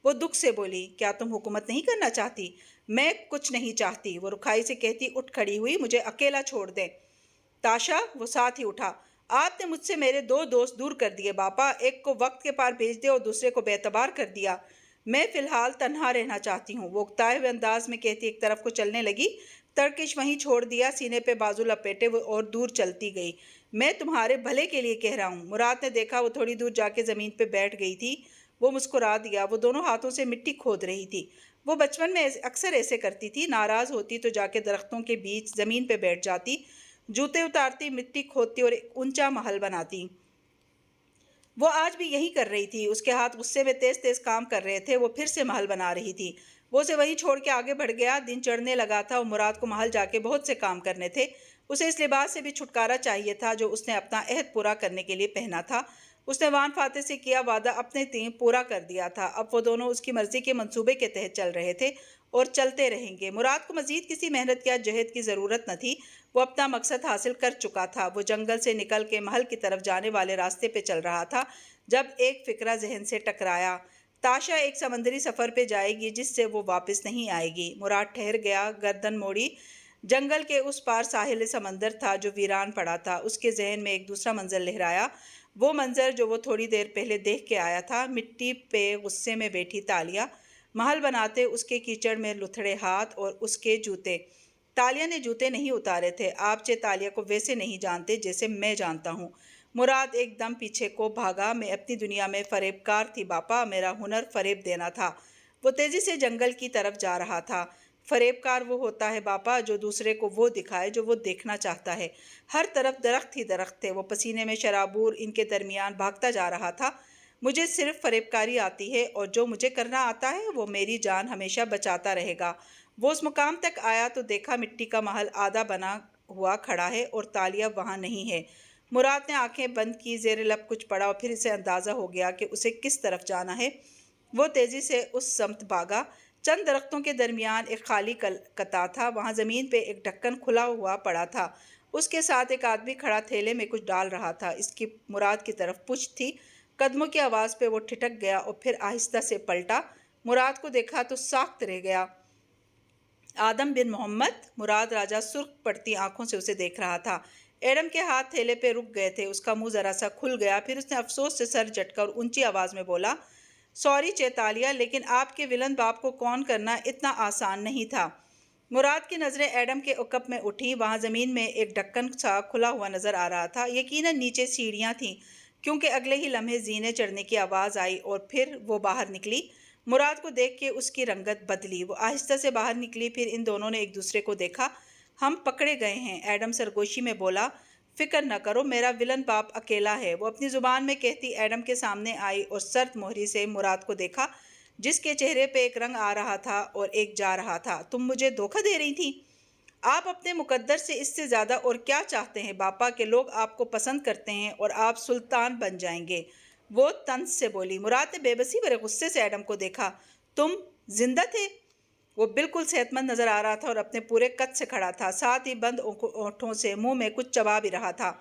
وہ دکھ سے بولی، کیا تم حکومت نہیں کرنا چاہتی؟ میں کچھ نہیں چاہتی، وہ رکھائی سے کہتی اٹھ کھڑی ہوئی۔ مجھے اکیلا چھوڑ دیں تاشا۔ وہ ساتھ ہی اٹھا۔ آپ نے مجھ سے میرے دو دوست دور کر دیے باپا، ایک کو وقت کے پار بھیج دیا اور دوسرے کو بے اعتبار کر دیا۔ میں فی الحال تنہا رہنا چاہتی ہوں، وہ اکتائے ہوئے انداز میں کہتی ایک طرف کو چلنے لگی۔ ترکش وہیں چھوڑ دیا، سینے پہ بازو لپیٹے اور دور چلتی گئی۔ میں تمہارے بھلے کے لیے کہہ رہا ہوں۔ مراد نے دیکھا وہ تھوڑی دور جا کے زمین پہ بیٹھ گئی تھی۔ وہ مسکرا دیا۔ وہ دونوں ہاتھوں سے مٹی کھود رہی تھی۔ وہ بچپن میں اکثر ایسے کرتی تھی، ناراض ہوتی تو جا کے درختوں کے بیچ زمین پہ بیٹھ جاتی، جوتے اتارتی، مٹی کھودتی اور ایک اونچا محل بناتی۔ وہ آج بھی یہی کر رہی تھی۔ اس کے ہاتھ غصے میں تیز تیز کام کر رہے تھے۔ وہ پھر سے محل بنا رہی تھی۔ وہ اسے وہیں چھوڑ کے آگے بڑھ گیا۔ دن چڑھنے لگا تھا اور مراد کو محل جا کے بہت سے کام کرنے تھے۔ اسے اس لباس سے بھی چھٹکارا چاہیے تھا جو اس نے اپنا عہد پورا کرنے کے لیے پہنا تھا۔ اس نے وان فاتح سے کیا وعدہ اپنے تئیں پورا کر دیا تھا۔ اب وہ دونوں اس کی مرضی کے منصوبے کے تحت چل رہے تھے اور چلتے رہیں گے۔ مراد کو مزید کسی محنت یا جہد کی ضرورت نہ تھی۔ وہ اپنا مقصد حاصل کر چکا تھا۔ وہ جنگل سے نکل کے محل کی طرف جانے والے راستے پہ چل رہا تھا جب ایک فکرہ ذہن سے ٹکرایا۔ تاشا ایک سمندری سفر پہ جائے گی جس سے وہ واپس نہیں آئے گی۔ مراد ٹھہر گیا، گردن موڑی۔ جنگل کے اس پار ساحل سمندر تھا جو ویران پڑا تھا۔ اس کے ذہن میں ایک دوسرا منظر لہرایا، وہ منظر جو وہ تھوڑی دیر پہلے دیکھ کے آیا تھا۔ مٹی پہ غصے میں بیٹھی تالیہ، محل بناتے اس کے کیچڑ میں لتھڑے ہاتھ اور اس کے جوتے۔ تالیہ نے جوتے نہیں اتارے تھے۔ آپ چہ تالیہ کو ویسے نہیں جانتے جیسے میں جانتا ہوں۔ مراد ایک دم پیچھے کو بھاگا۔ میں اپنی دنیا میں فریب کار تھی باپا، میرا ہنر فریب دینا تھا۔ وہ تیزی سے جنگل کی طرف جا رہا تھا۔ فریب کار وہ ہوتا ہے باپا جو دوسرے کو وہ دکھائے جو وہ دیکھنا چاہتا ہے۔ ہر طرف درخت ہی درخت تھے۔ وہ پسینے میں شرابور ان کے درمیان بھاگتا جا رہا تھا۔ مجھے صرف فریب کاری آتی ہے اور جو مجھے کرنا آتا ہے وہ میری جان ہمیشہ بچاتا رہے گا۔ وہ اس مقام تک آیا تو دیکھا مٹی کا محل آدھا بنا ہوا کھڑا ہے اور تالیہ وہاں نہیں ہے۔ مراد نے آنکھیں بند کی، زیر لب کچھ پڑا اور پھر اسے اندازہ ہو گیا کہ اسے کس طرف جانا ہے۔ وہ تیزی سے اس سمت بھاگا۔ چند درختوں کے درمیان ایک خالی قطعہ تھا، وہاں زمین پہ ایک ڈھکن کھلا ہوا پڑا تھا۔ اس کے ساتھ ایک آدمی کھڑا تھیلے میں کچھ ڈال رہا تھا۔ اس کی مراد کی طرف پشت تھی۔ قدموں کی آواز پہ وہ ٹھٹک گیا اور پھر آہستہ سے پلٹا۔ مراد کو دیکھا تو ساکت رہ گیا۔ آدم بن محمد؟ مراد راجہ سرخ پڑتی آنکھوں سے اسے دیکھ رہا تھا۔ ایڈم کے ہاتھ تھیلے پہ رک گئے تھے۔ اس کا منہ ذرا سا کھل گیا، پھر اس نے افسوس سے سر جھٹکا اور اونچی آواز میں بولا، سوری چیتالیہ، لیکن آپ کے ولن باپ کو کون کرنا اتنا آسان نہیں تھا۔ مراد کی نظریں ایڈم کے عقب میں اٹھیں۔ وہاں زمین میں ایک ڈھکن سا کھلا ہوا نظر آ رہا تھا۔ یقیناً نیچے سیڑھیاں تھیں کیونکہ اگلے ہی لمحے زینے چڑھنے کی آواز آئی اور پھر وہ باہر نکلی۔ مراد کو دیکھ کے اس کی رنگت بدلی۔ وہ آہستہ سے باہر نکلی، پھر ان دونوں نے ایک دوسرے کو دیکھا۔ ہم پکڑے گئے ہیں، ایڈم سرگوشی میں بولا۔ فکر نہ کرو، میرا ولن باپ اکیلا ہے، وہ اپنی زبان میں کہتی ایڈم کے سامنے آئی اور سرد مہری سے مراد کو دیکھا جس کے چہرے پہ ایک رنگ آ رہا تھا اور ایک جا رہا تھا۔ تم مجھے دھوکہ دے رہی تھی؟ آپ اپنے مقدر سے اس سے زیادہ اور کیا چاہتے ہیں باپا کہ لوگ آپ کو پسند کرتے ہیں اور آپ سلطان بن جائیں گے؟ وہ طنز سے بولی۔ مراد نے بے بسی بھرے غصے سے ایڈم کو دیکھا۔ تم زندہ تھے؟ وہ بالکل صحت مند نظر آ رہا تھا اور اپنے پورے قد سے کھڑا تھا، ساتھ ہی بند ہونٹوں سے منہ میں کچھ چبا بھی رہا تھا۔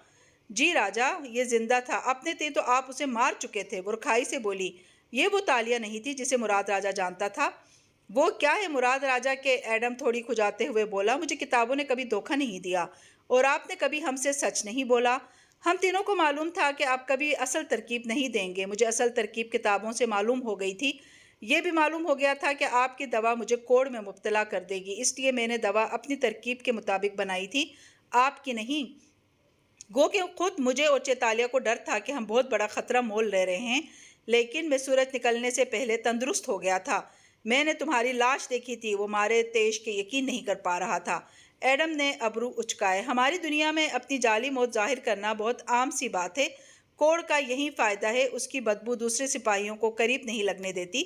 جی راجہ، یہ زندہ تھا، اپنے تئیں تو آپ اسے مار چکے تھے، وہ رکھائی سے بولی۔ یہ وہ تالیہ نہیں تھی جسے مراد راجہ جانتا تھا۔ وہ کیا ہے مراد راجہ کے؟ ایڈم تھوڑی کھجاتے ہوئے بولا۔ مجھے کتابوں نے کبھی دھوکہ نہیں دیا اور آپ نے کبھی ہم سے سچ نہیں بولا۔ ہم تینوں کو معلوم تھا کہ آپ کبھی اصل ترکیب نہیں دیں گے۔ مجھے اصل ترکیب کتابوں سے معلوم ہو گئی تھی۔ یہ بھی معلوم ہو گیا تھا کہ آپ کی دوا مجھے کوڑ میں مبتلا کر دے گی، اس لیے میں نے دوا اپنی ترکیب کے مطابق بنائی تھی، آپ کی نہیں۔ گو کہ خود مجھے اور چیتالیہ کو ڈر تھا کہ ہم بہت بڑا خطرہ مول لے رہے ہیں، لیکن میں سورج نکلنے سے پہلے تندرست ہو گیا تھا۔ میں نے تمہاری لاش دیکھی تھی۔ وہ مارے تیش کے یقین نہیں کر پا رہا تھا۔ ایڈم نے ابرو اچکائے۔ ہماری دنیا میں اپنی جعلی موت ظاہر کرنا بہت عام سی بات ہے۔ کوڑ کا یہی فائدہ ہے، اس کی بدبو دوسرے سپاہیوں کو قریب نہیں لگنے دیتی،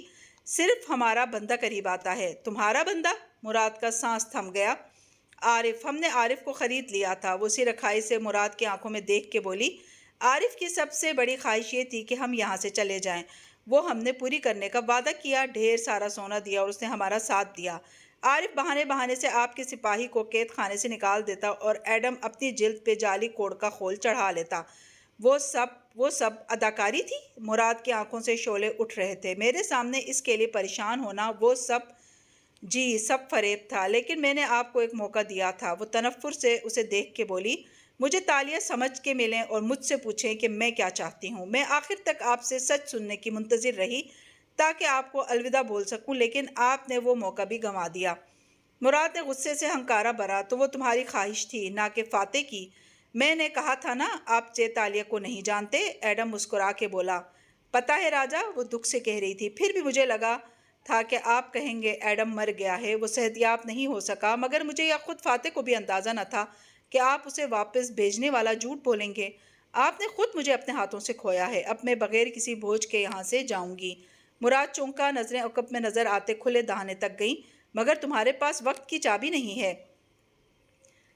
صرف ہمارا بندہ قریب آتا ہے۔ تمہارا بندہ؟ مراد کا سانس تھم گیا۔ عارف، ہم نے عارف کو خرید لیا تھا۔ وہ اسی رکھائی سے مراد کی آنکھوں میں دیکھ کے بولی۔ عارف کی سب سے بڑی خواہش یہ تھی کہ ہم یہاں سے چلے جائیں۔ وہ ہم نے پوری کرنے کا وعدہ کیا، ڈھیر سارا سونا دیا اور اس نے ہمارا ساتھ دیا۔ عارف بہانے بہانے سے آپ کے سپاہی کو قید خانے سے نکال دیتا اور ایڈم اپنی جلد پہ جعلی کوڑ کا خول چڑھا لیتا۔ وہ سب اداکاری تھی؟ مراد کی آنکھوں سے شعلے اٹھ رہے تھے۔ میرے سامنے اس کے لیے پریشان ہونا، وہ سب؟ جی، سب فریب تھا، لیکن میں نے آپ کو ایک موقع دیا تھا۔ وہ تنفر سے اسے دیکھ کے بولی۔ مجھے تالیہ سمجھ کے ملیں اور مجھ سے پوچھیں کہ میں کیا چاہتی ہوں۔ میں آخر تک آپ سے سچ سننے کی منتظر رہی تاکہ آپ کو الوداع بول سکوں، لیکن آپ نے وہ موقع بھی گنوا دیا۔ مراد نے غصے سے ہنکارا بھرا۔ تو وہ تمہاری خواہش تھی، نہ کہ فاتح کی۔ میں نے کہا تھا نا، آپ تالیہ کو نہیں جانتے۔ ایڈم مسکرا کے بولا۔ پتہ ہے راجا، وہ دکھ سے کہہ رہی تھی، پھر بھی مجھے لگا تھا کہ آپ کہیں گے ایڈم مر گیا ہے، وہ صحتیاب نہیں ہو سکا، مگر مجھے یا خود فاتح کو بھی اندازہ نہ تھا کہ آپ اسے واپس بھیجنے والا جھوٹ بولیں گے۔ آپ نے خود مجھے اپنے ہاتھوں سے کھویا ہے، اب میں بغیر کسی بوجھ کے یہاں سے جاؤں گی۔ مراد چونکا، نظریں عقب میں نظر آتے کھلے دہانے تک گئیں۔ مگر تمہارے پاس وقت کی چابی نہیں ہے۔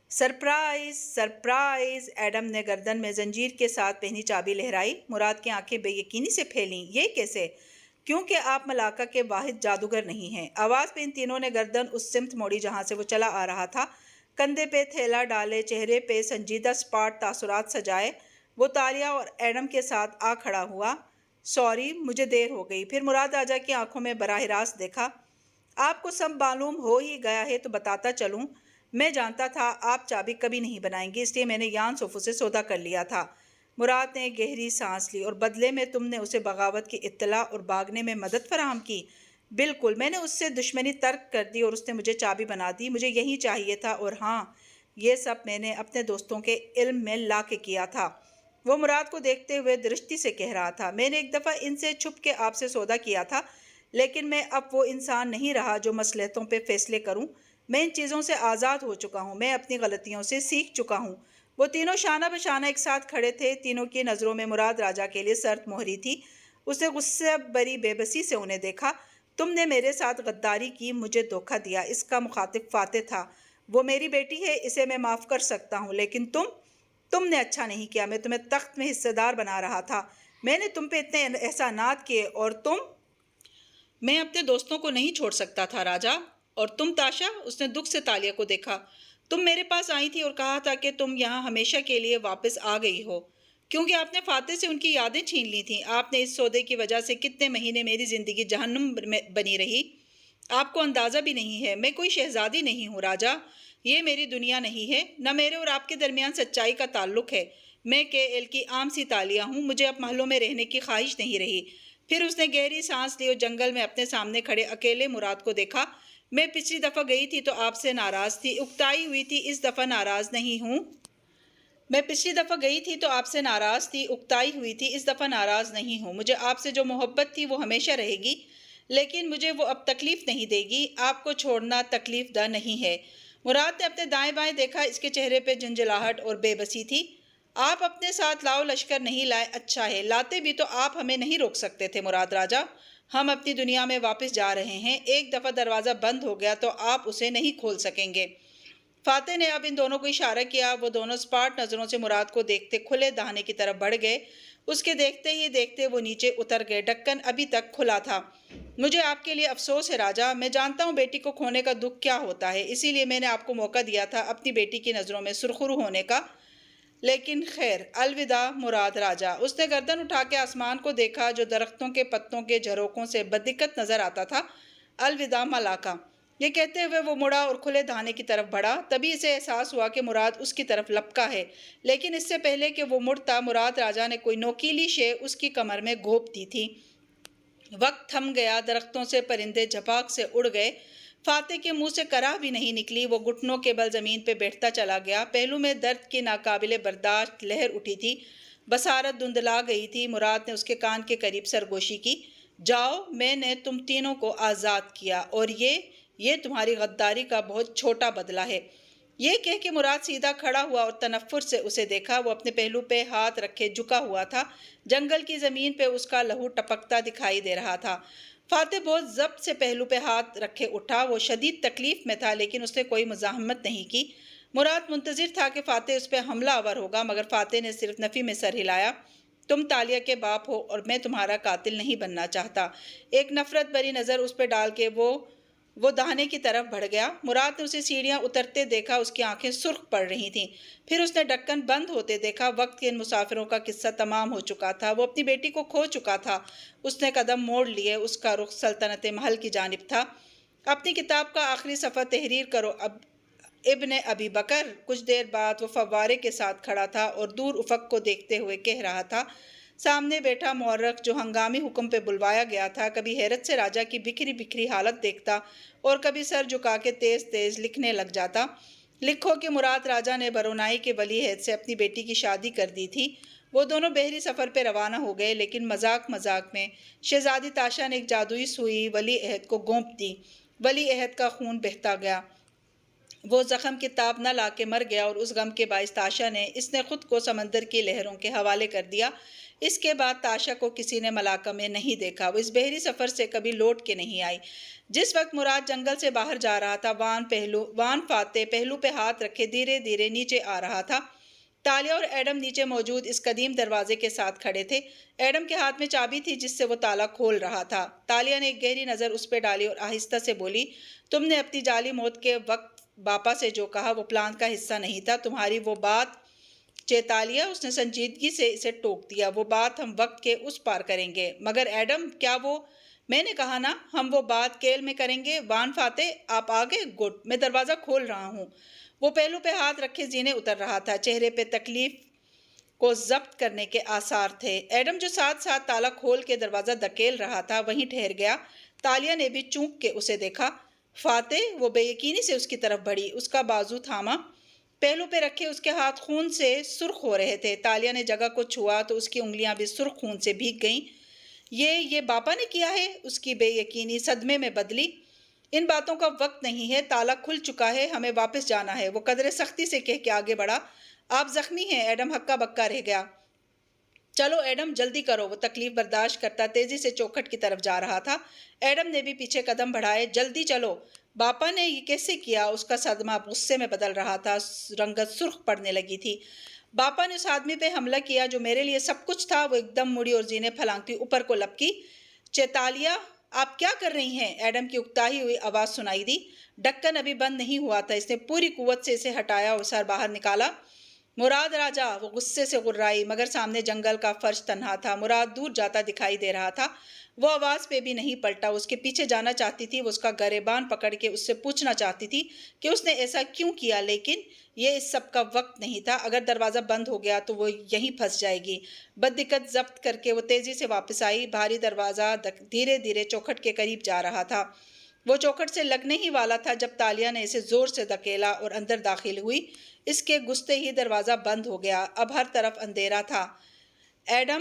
Surprise, surprise! ایڈم نے گردن میں زنجیر کے ساتھ پہنی چابی لہرائی۔ مراد کی آنکھیں بے یقینی سے پھیلیں۔ یہ کیسے؟ کیونکہ آپ ملاقہ کے واحد جادوگر نہیں ہیں۔ آواز پہ ان تینوں نے گردن اس سمت موڑی جہاں سے وہ چلا آ رہا تھا۔ کندھے پہ تھیلا ڈالے، چہرے پہ سنجیدہ سپاٹ تاثرات سجائے، وہ تالیہ اور ایڈم کے ساتھ آ کھڑا ہوا۔ سوری، مجھے دیر ہو گئی۔ پھر مراد راجہ کی آنکھوں میں براہ راست دیکھا۔ آپ کو سب معلوم ہو ہی گیا ہے تو بتاتا چلوں۔ میں جانتا تھا آپ چابی کبھی نہیں بنائیں گے، اس لیے میں نے یان سوفو سے سودا کر لیا تھا۔ مراد نے گہری سانس لی۔ اور بدلے میں تم نے اسے بغاوت کی اطلاع اور بھاگنے میں مدد فراہم کی؟ بالکل، میں نے اس سے دشمنی ترک کر دی اور اس نے مجھے چابی بنا دی۔ مجھے یہی چاہیے تھا، اور ہاں، یہ سب میں نے اپنے دوستوں کے علم میں لا کے کیا تھا۔ وہ مراد کو دیکھتے ہوئے درشتی سے کہہ رہا تھا۔ میں نے ایک دفعہ ان سے چھپ کے آپ سے سودا کیا تھا، لیکن میں اب وہ انسان نہیں رہا جو مصلحتوں پہ فیصلے کروں۔ میں ان چیزوں سے آزاد ہو چکا ہوں، میں اپنی غلطیوں سے سیکھ چکا ہوں۔ وہ تینوں شانہ بشانہ ایک ساتھ کھڑے تھے۔ تینوں کی نظروں میں مراد راجہ کے لیے سرد مہری تھی۔ اس نے غصے بری بے بسی سے انہیں دیکھا۔ تم نے میرے ساتھ غداری کی، مجھے دھوکہ دیا۔ اس کا مخاطب فاتح تھا۔ وہ میری بیٹی ہے، اسے میں معاف کر سکتا ہوں، لیکن تم نے اچھا نہیں کیا۔ میں تمہیں تخت میں حصہ دار بنا رہا تھا، میں نے تم پہ اتنے احسانات کیے، اور تم؟ میں اپنے دوستوں کو نہیں چھوڑ سکتا تھا راجہ۔ اور تم تاشا؟ اس نے دکھ سے تالیہ کو دیکھا۔ تم میرے پاس آئی تھی اور کہا تھا کہ تم یہاں ہمیشہ کے لیے واپس آ گئی ہو، کیونکہ آپ نے فاتح سے ان کی یادیں چھین لی تھیں۔ آپ نے اس سودے کی وجہ سے کتنے مہینے میری زندگی جہنم بنی رہی، آپ کو اندازہ بھی نہیں ہے۔ میں کوئی شہزادی نہیں ہوں راجہ، یہ میری دنیا نہیں ہے، نہ میرے اور آپ کے درمیان سچائی کا تعلق ہے۔ میں کے ایل کی عام سی تالیہ ہوں، مجھے اب محلوں میں رہنے کی خواہش نہیں رہی۔ پھر اس نے گہری سانس لی اور جنگل میں اپنے سامنے کھڑے اکیلے مراد کو دیکھا۔ میں پچھلی دفعہ گئی تھی تو آپ سے ناراض تھی، اکتائی ہوئی تھی، اس دفعہ ناراض نہیں ہوں۔ میں پچھلی دفعہ گئی تھی تو آپ سے ناراض تھی، اکتائی ہوئی تھی، اس دفعہ ناراض نہیں ہوں۔ مجھے آپ سے جو محبت تھی وہ ہمیشہ رہے گی، لیکن مجھے وہ اب تکلیف نہیں دے گی۔ آپ کو چھوڑنا تکلیف دہ نہیں ہے۔ مراد نے اپنے دائیں بائیں دیکھا۔ اس کے چہرے پہ جھنجھلاہٹ اور بے بسی تھی۔ آپ اپنے ساتھ لاؤ لشکر نہیں لائے، اچھا ہے، لاتے بھی تو آپ ہمیں نہیں روک سکتے تھے مراد راجہ۔ ہم اپنی دنیا میں واپس جا رہے ہیں، ایک دفعہ دروازہ بند ہو گیا تو آپ اسے نہیں کھول سکیں گے۔ فاتح نے اب ان دونوں کو اشارہ کیا۔ وہ دونوں سپاٹ نظروں سے مراد کو دیکھتے کھلے دہانے کی طرف بڑھ گئے۔ اس کے دیکھتے ہی دیکھتے وہ نیچے اتر گئے۔ ڈھکن ابھی تک کھلا تھا۔ مجھے آپ کے لیے افسوس ہے راجہ، میں جانتا ہوں بیٹی کو کھونے کا دکھ کیا ہوتا ہے، اسی لیے میں نے آپ کو موقع دیا تھا اپنی بیٹی کی نظروں میں سرخرو ہونے کا، لیکن خیر، الوداع مراد راجہ۔ اس نے گردن اٹھا کے آسمان کو دیکھا جو درختوں کے پتوں کے جھروکوں سے بدقت نظر آتا تھا۔ الوداع ملاکہ۔ یہ کہتے ہوئے وہ مڑا اور کھلے دہانے کی طرف بڑھا۔ تبھی اسے احساس ہوا کہ مراد اس کی طرف لپکا ہے، لیکن اس سے پہلے کہ وہ مڑتا، مراد راجہ نے کوئی نوکیلی شے اس کی کمر میں گھونپ دی تھی۔ وقت تھم گیا، درختوں سے پرندے جھپاک سے اڑ گئے۔ فاتح کے منہ سے کرا بھی نہیں نکلی۔ وہ گھٹنوں کے بل زمین پہ بیٹھتا چلا گیا۔ پہلو میں درد کی ناقابل برداشت لہر اٹھی تھی، بصارت دھندلا گئی تھی۔ مراد نے اس کے کان کے قریب سرگوشی کی۔ جاؤ، میں نے تم تینوں کو آزاد کیا اور یہ تمہاری غداری کا بہت چھوٹا بدلہ ہے۔ یہ کہہ کے مراد سیدھا کھڑا ہوا اور تنفر سے اسے دیکھا۔ وہ اپنے پہلو پہ ہاتھ رکھے جھکا ہوا تھا۔ جنگل کی زمین پہ اس کا لہو ٹپکتا دکھائی دے رہا تھا۔ فاتح بہت ضبط سے پہلو پہ ہاتھ رکھے اٹھا۔ وہ شدید تکلیف میں تھا لیکن اس نے کوئی مزاحمت نہیں کی۔ مراد منتظر تھا کہ فاتح اس پہ حملہ آور ہوگا، مگر فاتح نے صرف نفی میں سر ہلایا۔ تم تالیہ کے باپ ہو اور میں تمہارا قاتل نہیں بننا چاہتا۔ ایک نفرت بھری نظر اس پہ ڈال کے وہ دہانے کی طرف بڑھ گیا۔ مراد نے اسے سیڑھیاں اترتے دیکھا، اس کی آنکھیں سرخ پڑ رہی تھیں۔ پھر اس نے ڈھکن بند ہوتے دیکھا۔ وقت کے ان مسافروں کا قصہ تمام ہو چکا تھا۔ وہ اپنی بیٹی کو کھو چکا تھا۔ اس نے قدم موڑ لیے۔ اس کا رخ سلطنت محل کی جانب تھا۔ اپنی کتاب کا آخری صفحہ تحریر کرو ابن ابی بکر۔ کچھ دیر بعد وہ فوارے کے ساتھ کھڑا تھا اور دور افق کو دیکھتے ہوئے کہہ رہا تھا۔ سامنے بیٹھا مورخ جو ہنگامی حکم پہ بلوایا گیا تھا، کبھی حیرت سے راجہ کی بکھری بکھری حالت دیکھتا اور کبھی سر جھکا کے تیز تیز لکھنے لگ جاتا۔ لکھو کہ مراد راجہ نے برونائی کے ولی عہد سے اپنی بیٹی کی شادی کر دی تھی۔ وہ دونوں بحری سفر پہ روانہ ہو گئے، لیکن مذاق مذاق میں شہزادی تاشا نے ایک جادوئی سوئی ولی عہد کو گونپ دی۔ ولی عہد کا خون بہتا گیا۔ وہ زخم کی تاب نہ لا کے مر گیا اور اس غم کے باعث تاشا اس نے خود کو سمندر کی لہروں کے حوالے کر دیا۔ اس کے بعد تاشا کو کسی نے ملاقہ میں نہیں دیکھا۔ وہ اس بحری سفر سے کبھی لوٹ کے نہیں آئی۔ جس وقت مراد جنگل سے باہر جا رہا تھا، وان فاتح پہلو پہ ہاتھ رکھے دھیرے دھیرے نیچے آ رہا تھا۔ تالیہ اور ایڈم نیچے موجود اس قدیم دروازے کے ساتھ کھڑے تھے۔ ایڈم کے ہاتھ میں چابی تھی جس سے وہ تالا کھول رہا تھا۔ تالیہ نے ایک گہری نظر اس پہ ڈالی اور آہستہ سے بولی، تم نے اپنی جعلی موت کے وقت باپا سے جو کہا وہ پلان کا حصہ نہیں تھا۔ تمہاری وہ بات چیتالیہ، اس نے سنجیدگی سے اسے ٹوک دیا، وہ بات ہم وقت کے اس پار کریں گے۔ مگر ایڈم، کیا وہ میں نے کہا نا، ہم وہ بات کیل میں کریں گے۔ وان فاتح، آپ آگے؟ گڈ، میں دروازہ کھول رہا ہوں۔ وہ پہلو پہ ہاتھ رکھے زینے اتر رہا تھا۔ چہرے پہ تکلیف کو ضبط کرنے کے آثار تھے۔ ایڈم جو ساتھ ساتھ تالا کھول کے دروازہ دھکیل رہا تھا وہیں ٹھہر گیا۔ تالیہ نے بھی چونک کے اسے دیکھا۔ فاتح، وہ بے یقینی سے اس کی طرف بڑھی، اس کا بازو تھاما۔ پہلو پہ رکھے اس کے ہاتھ خون سے سرخ ہو رہے تھے۔ تالیہ نے جگہ کو چھوا تو اس کی انگلیاں بھی سرخ خون سے بھیگ گئیں۔ یہ باپا نے کیا ہے؟ اس کی بے یقینی صدمے میں بدلی۔ ان باتوں کا وقت نہیں ہے، تالا کھل چکا ہے، ہمیں واپس جانا ہے، وہ قدرے سختی سے کہہ کے آگے بڑھا۔ آپ زخمی ہیں؟ ایڈم ہکا بکا رہ گیا۔ چلو ایڈم، جلدی کرو۔ وہ تکلیف برداشت کرتا تیزی سے چوکھٹ کی طرف جا رہا تھا۔ ایڈم نے بھی پیچھے قدم بڑھائے۔ جلدی چلو۔ باپا نے یہ کیسے کیا؟ اس کا صدمہ غصے میں بدل رہا تھا، رنگت سرخ پڑنے لگی تھی۔ باپا نے اس آدمی پہ حملہ کیا جو میرے لیے سب کچھ تھا۔ وہ ایک دم مڑی اور زینے پھلانگتی اوپر کو لپکی۔ چیتالیہ، آپ کیا کر رہی ہیں؟ ایڈم کی اکتائی ہوئی آواز سنائی دی۔ ڈھکن ابھی بند نہیں ہوا تھا۔ اس نے پوری قوت سے اسے ہٹایا اور سر باہر نکالا۔ مراد راجہ، وہ غصے سے غرائی، مگر سامنے جنگل کا فرش تنہا تھا۔ مراد دور جاتا دکھائی دے رہا تھا۔ وہ آواز پہ بھی نہیں پلٹا۔ اس کے پیچھے جانا چاہتی تھی۔ وہ اس کا گریبان پکڑ کے اس سے پوچھنا چاہتی تھی کہ اس نے ایسا کیوں کیا، لیکن یہ اس سب کا وقت نہیں تھا۔ اگر دروازہ بند ہو گیا تو وہ یہیں پھنس جائے گی۔ بددقت ضبط کر کے وہ تیزی سے واپس آئی۔ بھاری دروازہ دھیرے دھیرے چوکھٹ کے قریب جا رہا تھا۔ وہ چوکھٹ سے لگنے ہی والا تھا جب تالیہ نے اسے زور سے دھکیلا اور اندر داخل ہوئی۔ اس کے گھستے ہی دروازہ بند ہو گیا۔ اب ہر طرف اندھیرا تھا۔ ایڈم،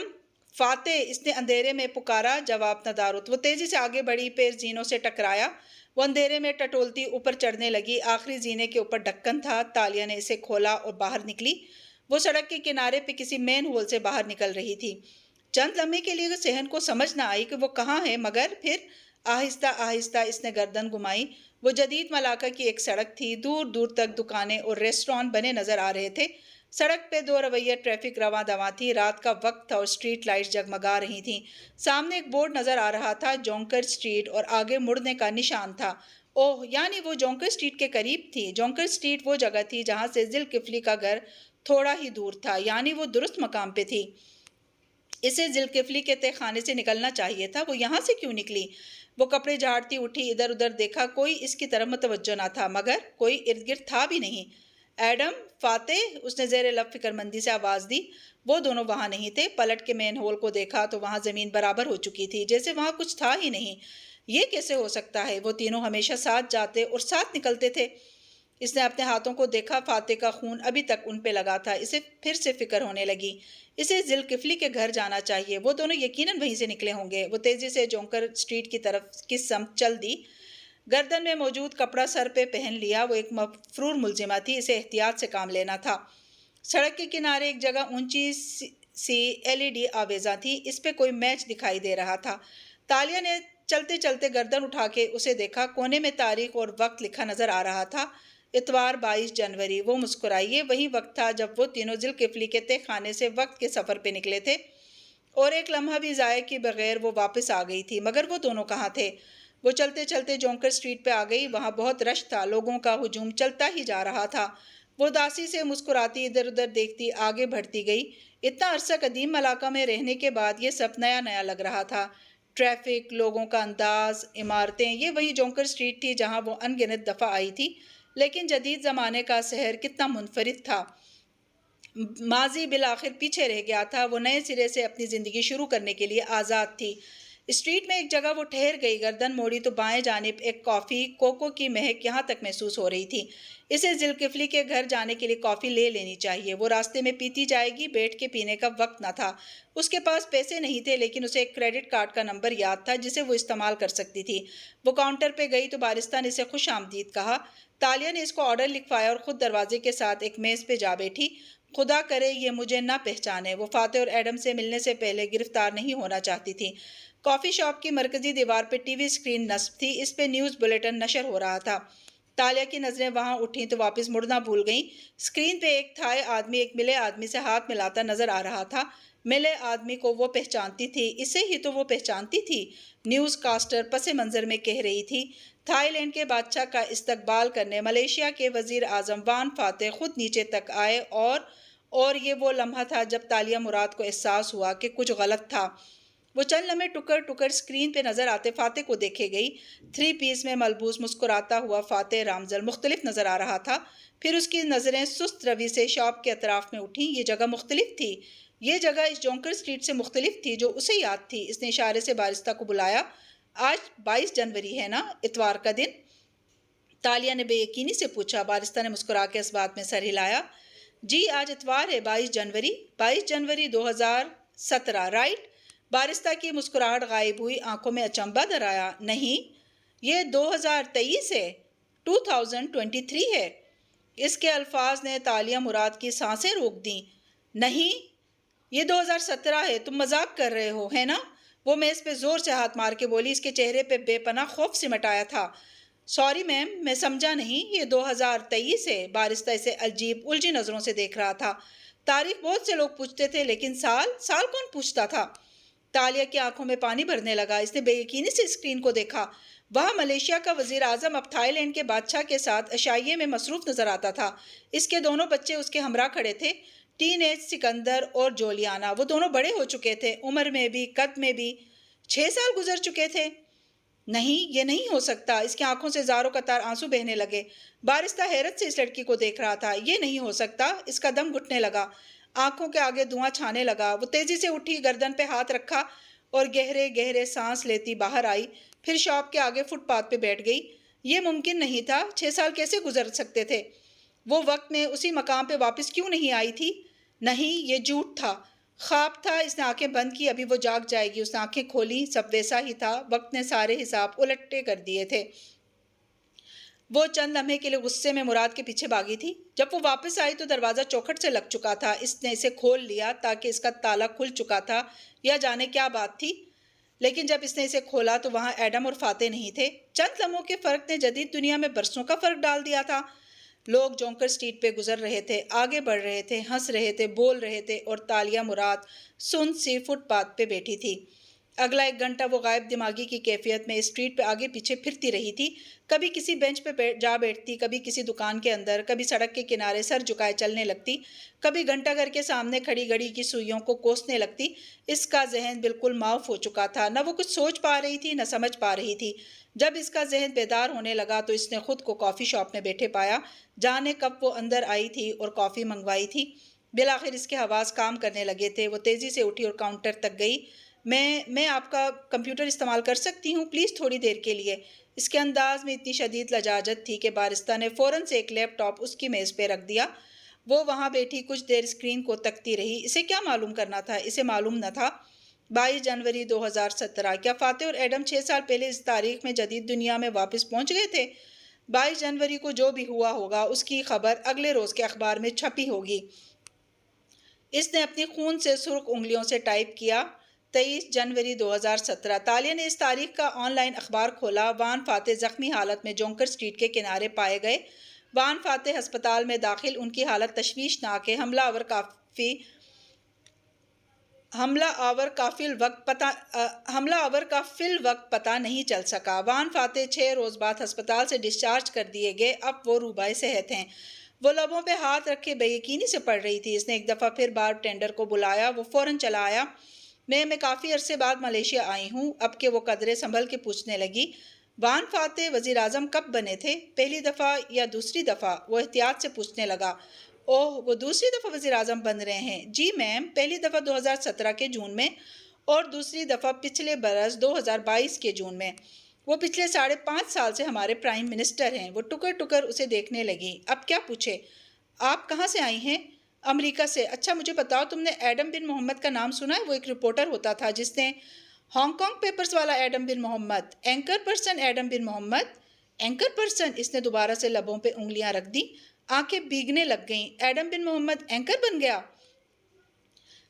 فاتح، اس نے اندھیرے میں پکارا۔ جواب نہ دارت۔ وہ تیزی سے آگے بڑھی، پیر زینوں سے ٹکرایا۔ وہ اندھیرے میں ٹٹولتی اوپر چڑھنے لگی۔ آخری زینے کے اوپر ڈھکن تھا۔ تالیہ نے اسے کھولا اور باہر نکلی۔ وہ سڑک کے کنارے پہ کسی مین ہول سے باہر نکل رہی تھی۔ چند لمحے کے لیے صحن کو سمجھ نہ آئی کہ وہ کہاں ہے، مگر پھر آہستہ آہستہ اس نے گردن گھمائی۔ وہ جدید ملاقہ کی ایک سڑک تھی۔ دور دور تک دکانیں اور ریسٹوران بنے نظر آ رہے تھے۔ سڑک پہ دو رویہ ٹریفک رواں دواں تھی۔ رات کا وقت تھا اور اسٹریٹ لائٹس جگمگا رہی تھیں۔ سامنے ایک بورڈ نظر آ رہا تھا، جونکر اسٹریٹ، اور آگے مڑنے کا نشان تھا۔ اوہ، یعنی وہ جونکر اسٹریٹ کے قریب تھی۔ جونکر اسٹریٹ وہ جگہ تھی جہاں سے ذوالکفلی کا گھر تھوڑا ہی دور تھا، یعنی وہ درست مقام پہ تھی۔ اسے ذوالکفلی کے تہہ خانے سے نکلنا چاہیے تھا۔ وہ یہاں سے کیوں نکلی؟ وہ کپڑے جھاڑتی اٹھی، ادھر ادھر دیکھا، کوئی اس کی طرف متوجہ نہ تھا، مگر کوئی ارد گرد تھا بھی نہیں۔ ایڈم، فاتح، اس نے زیر لب فکر مندی سے آواز دی۔ وہ دونوں وہاں نہیں تھے۔ پلٹ کے مین ہول کو دیکھا تو وہاں زمین برابر ہو چکی تھی، جیسے وہاں کچھ تھا ہی نہیں۔ یہ کیسے ہو سکتا ہے؟ وہ تینوں ہمیشہ ساتھ جاتے اور ساتھ نکلتے تھے۔ اس نے اپنے ہاتھوں کو دیکھا، فاتح کا خون ابھی تک ان پہ لگا تھا۔ اسے پھر سے فکر ہونے لگی، اسے ذی الکفلی کے گھر جانا چاہیے، وہ دونوں یقیناً وہیں سے نکلے ہوں گے۔ وہ تیزی سے جونکر اسٹریٹ کی سمت چل دی، گردن میں موجود کپڑا سر پہ پہن لیا۔ وہ ایک مفرور ملزمہ تھی، اسے احتیاط سے کام لینا تھا۔ سڑک کے کنارے ایک جگہ اونچی سی LED آویزاں تھی، اس پہ کوئی میچ دکھائی دے رہا تھا۔ تالیہ نے چلتے چلتے گردن اٹھا کے اسے دیکھا، کونے میں تاریخ اور وقت لکھا نظر آ رہا تھا، اتوار 22 جنوری۔ وہ مسکرائی، یہ وہی وقت تھا جب وہ تینوں ذی الکفلی کے تہہ خانے سے وقت کے سفر پہ نکلے تھے، اور ایک لمحہ بھی ضائع کیے بغیر وہ واپس آ گئی تھی۔ مگر وہ دونوں کہاں تھے؟ وہ چلتے چلتے جونکر اسٹریٹ پہ آ گئی، وہاں بہت رش تھا، لوگوں کا ہجوم چلتا ہی جا رہا تھا۔ وہ اداسی سے مسکراتی ادھر ادھر دیکھتی آگے بڑھتی گئی۔ اتنا عرصہ قدیم علاقہ میں رہنے کے بعد یہ سب نیا نیا لگ رہا تھا، ٹریفک، لوگوں کا انداز، عمارتیں۔ یہ وہی جونکر اسٹریٹ تھی جہاں وہ ان گنت دفعہ آئی تھی، لیکن جدید زمانے کا شہر کتنا منفرد تھا۔ ماضی بالآخر پیچھے رہ گیا تھا، وہ نئے سرے سے اپنی زندگی شروع کرنے کے لیے آزاد تھی۔ اسٹریٹ میں ایک جگہ وہ ٹھہر گئی، گردن موڑی تو بائیں جانب ایک کافی کوکو کی مہک یہاں تک محسوس ہو رہی تھی۔ اسے ذی الکفلی کے گھر جانے کے لیے کافی لے لینی چاہیے، وہ راستے میں پیتی جائے گی۔ بیٹھ کے پینے کا وقت نہ تھا، اس کے پاس پیسے نہیں تھے، لیکن اسے ایک کریڈٹ کارڈ کا نمبر یاد تھا جسے وہ استعمال کر سکتی تھی۔ وہ کاؤنٹر پہ گئی تو بارسٹا نے اسے خوش آمدید کہا۔ تالیہ نے اس کو آرڈر لکھوایا اور خود دروازے کے ساتھ ایک میز پہ جا بیٹھی۔ خدا کرے یہ مجھے نہ پہچانے، وہ فاتح اور ایڈم سے ملنے سے پہلے گرفتار نہیں ہونا چاہتی تھی۔ کافی شاپ کی مرکزی دیوار پہ ٹی وی اسکرین نصب تھی، اس پہ نیوز بلیٹن نشر ہو رہا تھا۔ تالیہ کی نظریں وہاں اٹھیں تو واپس مڑنا بھول گئیں۔ اسکرین پہ ایک تھائی آدمی ایک ملے آدمی سے ہاتھ ملاتا نظر آ رہا تھا۔ ملے آدمی کو وہ پہچانتی تھی، اسے ہی تو وہ پہچانتی تھی، نیوز کاسٹر پس منظر میں کہہ رہی تھی۔ تھائی لینڈ کے بادشاہ کا استقبال کرنے ملیشیا کے وزیر اعظم وان فاتح خود نیچے تک آئے، اور یہ وہ لمحہ تھا جب تالیہ مراد کو احساس ہوا کہ کچھ غلط تھا۔ وہ چند لمحے ٹکر اسکرین پہ نظر آتے فاتح کو دیکھے گئی۔ 3 پیس میں ملبوس مسکراتا ہوا فاتح رامزل مختلف نظر آ رہا تھا۔ پھر اس کی نظریں سست روی سے شاپ کے اطراف میں اٹھیں۔ یہ جگہ مختلف تھی، یہ جگہ اس جونکر اسٹریٹ سے مختلف تھی جو اسے یاد تھی۔ اس نے اشارے سے بارسٹا کو بلایا۔ آج 22 جنوری ہے نا، اتوار کا دن؟ تالیہ نے بے یقینی سے پوچھا۔ بارسٹا نے مسکرا کے اس بات میں سر ہلایا۔ جی آج اتوار ہے، 22 جنوری 22 جنوری 2017، رائٹ؟ بارسٹا کی مسکراہٹ غائب ہوئی، آنکھوں میں اچنبھا در آیا۔ نہیں، یہ 2023 ہے، 2023 ہے۔ اس کے الفاظ نے تالیہ مراد کی سانسیں روک دیں۔ نہیں، یہ 2017 ہے، تم مذاق کر رہے ہو، ہے نا؟ وہ میز پہ زور سے ہاتھ مار کے بولی، اس کے چہرے پہ بے پناہ خوف سمٹ آیا تھا۔ سوری میم، میں سمجھا نہیں، یہ 2023 ہے۔ بارسٹا اسے عجیب الجھی نظروں سے دیکھ رہا تھا۔ تاریخ بہت سے لوگ پوچھتے تھے، لیکن سال کون پوچھتا تھا؟ تالیہ کی آنکھوں میں پانی بھرنے لگا، اس نے بے یقینی سے اسکرین کو دیکھا۔ وہاں ملیشیا کا وزیر اعظم اب تھائی لینڈ کے بادشاہ کے ساتھ عشائیے میں مصروف نظر آتا تھا۔ اس کے دونوں بچے اس کے ہمراہ کھڑے تھے، ٹین ایج سکندر اور جولیانا۔ وہ دونوں بڑے ہو چکے تھے، عمر میں بھی، قد میں بھی۔ 6 سال گزر چکے تھے۔ نہیں، یہ نہیں ہو سکتا۔ اس کی آنکھوں سے زاروں قطار آنسو بہنے لگے۔ بارسٹا حیرت سے اس لڑکی کو دیکھ رہا تھا۔ یہ نہیں ہو سکتا، اس کا دم گھٹنے لگا، آنکھوں کے آگے دھواں چھانے لگا۔ وہ تیزی سے اٹھی، گردن پہ ہاتھ رکھا اور گہرے گہرے سانس لیتی باہر آئی، پھر شاپ کے آگے فٹ پاتھ پہ بیٹھ گئی۔ یہ ممکن نہیں تھا، 6 سال کیسے گزر سکتے تھے؟ وہ وقت میں اسی مقام پہ واپس کیوں نہیں آئی تھی؟ نہیں، یہ جھوٹ تھا، خواب تھا۔ اس نے آنکھیں بند کی، ابھی وہ جاگ جائے گی۔ اس نے آنکھیں کھولی، سب ویسا ہی تھا، وقت نے سارے حساب الٹے کر دیے تھے۔ وہ چند لمحے کے لیے غصے میں مراد کے پیچھے بھاگی تھی۔ جب وہ واپس آئی تو دروازہ چوکھٹ سے لگ چکا تھا۔ اس نے اسے کھول لیا تاکہ اس کا تالا کھل چکا تھا یا جانے کیا بات تھی، لیکن جب اس نے اسے کھولا تو وہاں ایڈم اور فاتح نہیں تھے۔ چند لمحوں کے فرق نے جدید دنیا میں برسوں کا فرق ڈال دیا تھا۔ لوگ جونکر اسٹریٹ پہ گزر رہے تھے، آگے بڑھ رہے تھے، ہنس رہے تھے، بول رہے تھے، اور تالیہ مراد سن سی فٹ پاتھ پہ بیٹھی تھی۔ اگلا 1 گھنٹہ وہ غائب دماغی کی کیفیت میں اسٹریٹ پہ آگے پیچھے پھرتی رہی تھی۔ کبھی کسی بینچ پہ جا بیٹھتی، کبھی کسی دکان کے اندر، کبھی سڑک کے کنارے سر جھکائے چلنے لگتی، کبھی گھنٹہ گھر کے سامنے کھڑی گھڑی کی سوئیوں کو کوسنے لگتی۔ اس کا ذہن بالکل معاف ہو چکا تھا، نہ وہ کچھ سوچ پا رہی تھی، نہ سمجھ پا رہی تھی۔ جب اس کا ذہن بیدار ہونے لگا تو اس نے خود کو کافی شاپ میں بیٹھے پایا۔ جانے کب وہ اندر آئی تھی اور کافی منگوائی تھی۔ بالآخر اس کے حواس کام کرنے لگے تھے۔ وہ تیزی سے اٹھی اور کاؤنٹر تک گئی۔ میں آپ کا کمپیوٹر استعمال کر سکتی ہوں پلیز تھوڑی دیر کے لیے؟ اس کے انداز میں اتنی شدید لجاجت تھی کہ بارستہ نے فوراً سے ایک لیپ ٹاپ اس کی میز پہ رکھ دیا۔ وہ وہاں بیٹھی کچھ دیر اسکرین کو تکتی رہی۔ اسے کیا معلوم کرنا تھا؟ اسے معلوم نہ تھا 22 جنوری 2017 کیا فاتح اور ایڈم 6 سال پہلے اس تاریخ میں جدید دنیا میں واپس پہنچ گئے تھے؟ 22 جنوری کو جو بھی ہوا ہوگا اس کی خبر اگلے روز کے اخبار میں چھپی ہوگی۔ اس نے اپنی خون سے سرخ انگلیوں سے ٹائپ کیا 23 جنوری 2017۔ تالیہ نے اس تاریخ کا آن لائن اخبار کھولا۔ وان فاتح زخمی حالت میں جونکر اسٹریٹ کے کنارے پائے گئے۔ وان فاتح ہسپتال میں داخل، ان کی حالت تشویشناک ہے۔ حملہ آور کا فی الوقت پتہ نہیں چل سکا۔ وان فاتح 6 روز بعد ہسپتال سے ڈسچارج کر دیے گئے۔ اب وہ روبائے صحت ہیں۔ وہ لبوں پہ ہاتھ رکھے بے یقینی سے پڑھ رہی تھی۔ اس نے ایک دفعہ پھر بار ٹینڈر کو بلایا۔ وہ فوراً چلا آیا۔ میں کافی عرصے بعد ملیشیا آئی ہوں۔ اب کہ وہ قدرے سنبھل کے پوچھنے لگی، وان فاتح وزیر اعظم کب بنے تھے؟ پہلی دفعہ یا دوسری دفعہ؟ وہ احتیاط سے پوچھنے لگا۔ اوہ، وہ دوسری دفعہ وزیر اعظم بن رہے ہیں؟ جی میم، پہلی دفعہ 2017 کے جون میں اور دوسری دفعہ پچھلے برس 2022 کے جون میں۔ وہ پچھلے 5.5 سال سے ہمارے پرائم منسٹر ہیں۔ وہ ٹکر ٹکر اسے دیکھنے لگی۔ اب کیا پوچھے؟ آپ کہاں سے آئی ہیں؟ امریکہ سے۔ اچھا مجھے بتاؤ، تم نے ایڈم بن محمد کا نام سنا ہے؟ وہ ایک رپورٹر ہوتا تھا جس نے ہانگ کانگ پیپرز والا ایڈم بن محمد، اینکر پرسن ایڈم بن محمد۔ Anchor person? اس نے دوبارہ سے لبوں پہ انگلیاں رکھ دیں۔ آنکھیں بھیگنے لگ گئیں۔ ایڈم بن محمد اینکر بن گیا؟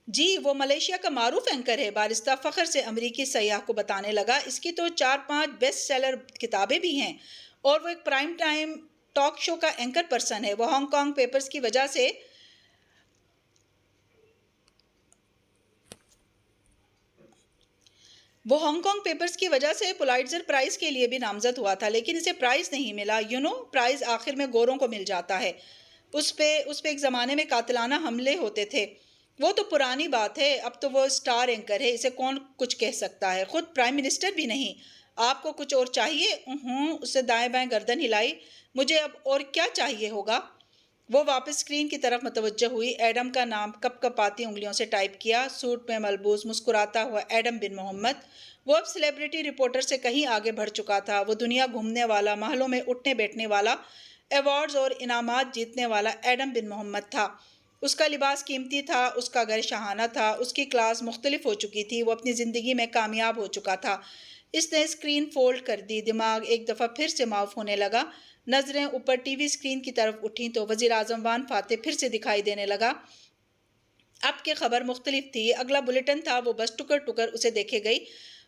جی، وہ ملیشیا کا معروف اینکر ہے۔ بارستہ فخر سے امریکی سیاح کو بتانے لگا۔ اس کی تو 4-5 بیسٹ سیلر کتابیں بھی ہیں اور وہ ایک پرائم ٹائم ٹاک شو کا اینکر پرسن ہے۔ وہ ہانگ کانگ پیپرز کی وجہ سے پولائٹزر پرائز کے لیے بھی نامزد ہوا تھا، لیکن اسے پرائز نہیں ملا۔ پرائز آخر میں گوروں کو مل جاتا ہے۔ اس پہ ایک زمانے میں قاتلانہ حملے ہوتے تھے۔ وہ تو پرانی بات ہے، اب تو وہ سٹار اینکر ہے، اسے کون کچھ کہہ سکتا ہے؟ خود پرائم منسٹر بھی نہیں۔ آپ کو کچھ اور چاہیے؟ اسے دائیں بائیں گردن ہلائی۔ مجھے اب اور کیا چاہیے ہوگا؟ وہ واپس اسکرین کی طرف متوجہ ہوئی۔ ایڈم کا نام کپ کپاتی انگلیوں سے ٹائپ کیا۔ سوٹ میں ملبوس مسکراتا ہوا ایڈم بن محمد۔ وہ اب سیلیبریٹی رپورٹر سے کہیں آگے بڑھ چکا تھا۔ وہ دنیا گھومنے والا، محلوں میں اٹھنے بیٹھنے والا، ایوارڈز اور انعامات جیتنے والا ایڈم بن محمد تھا۔ اس کا لباس قیمتی تھا، اس کا گھر شاہانہ تھا، اس کی کلاس مختلف ہو چکی تھی، وہ اپنی زندگی میں کامیاب ہو چکا تھا۔ اس نے اسکرین فولڈ کر دی۔ دماغ ایک دفعہ پھر سے معاف ہونے لگا۔ نظریں اوپر ٹی وی اسکرین کی طرف اٹھیں تو وزیر اعظم وان فاتح پھر سے دکھائی دینے لگا۔ اب کی خبر مختلف تھی۔ اگلا بلیٹن تھا، وہ بس ٹکر ٹکر اسے دیکھے گئی۔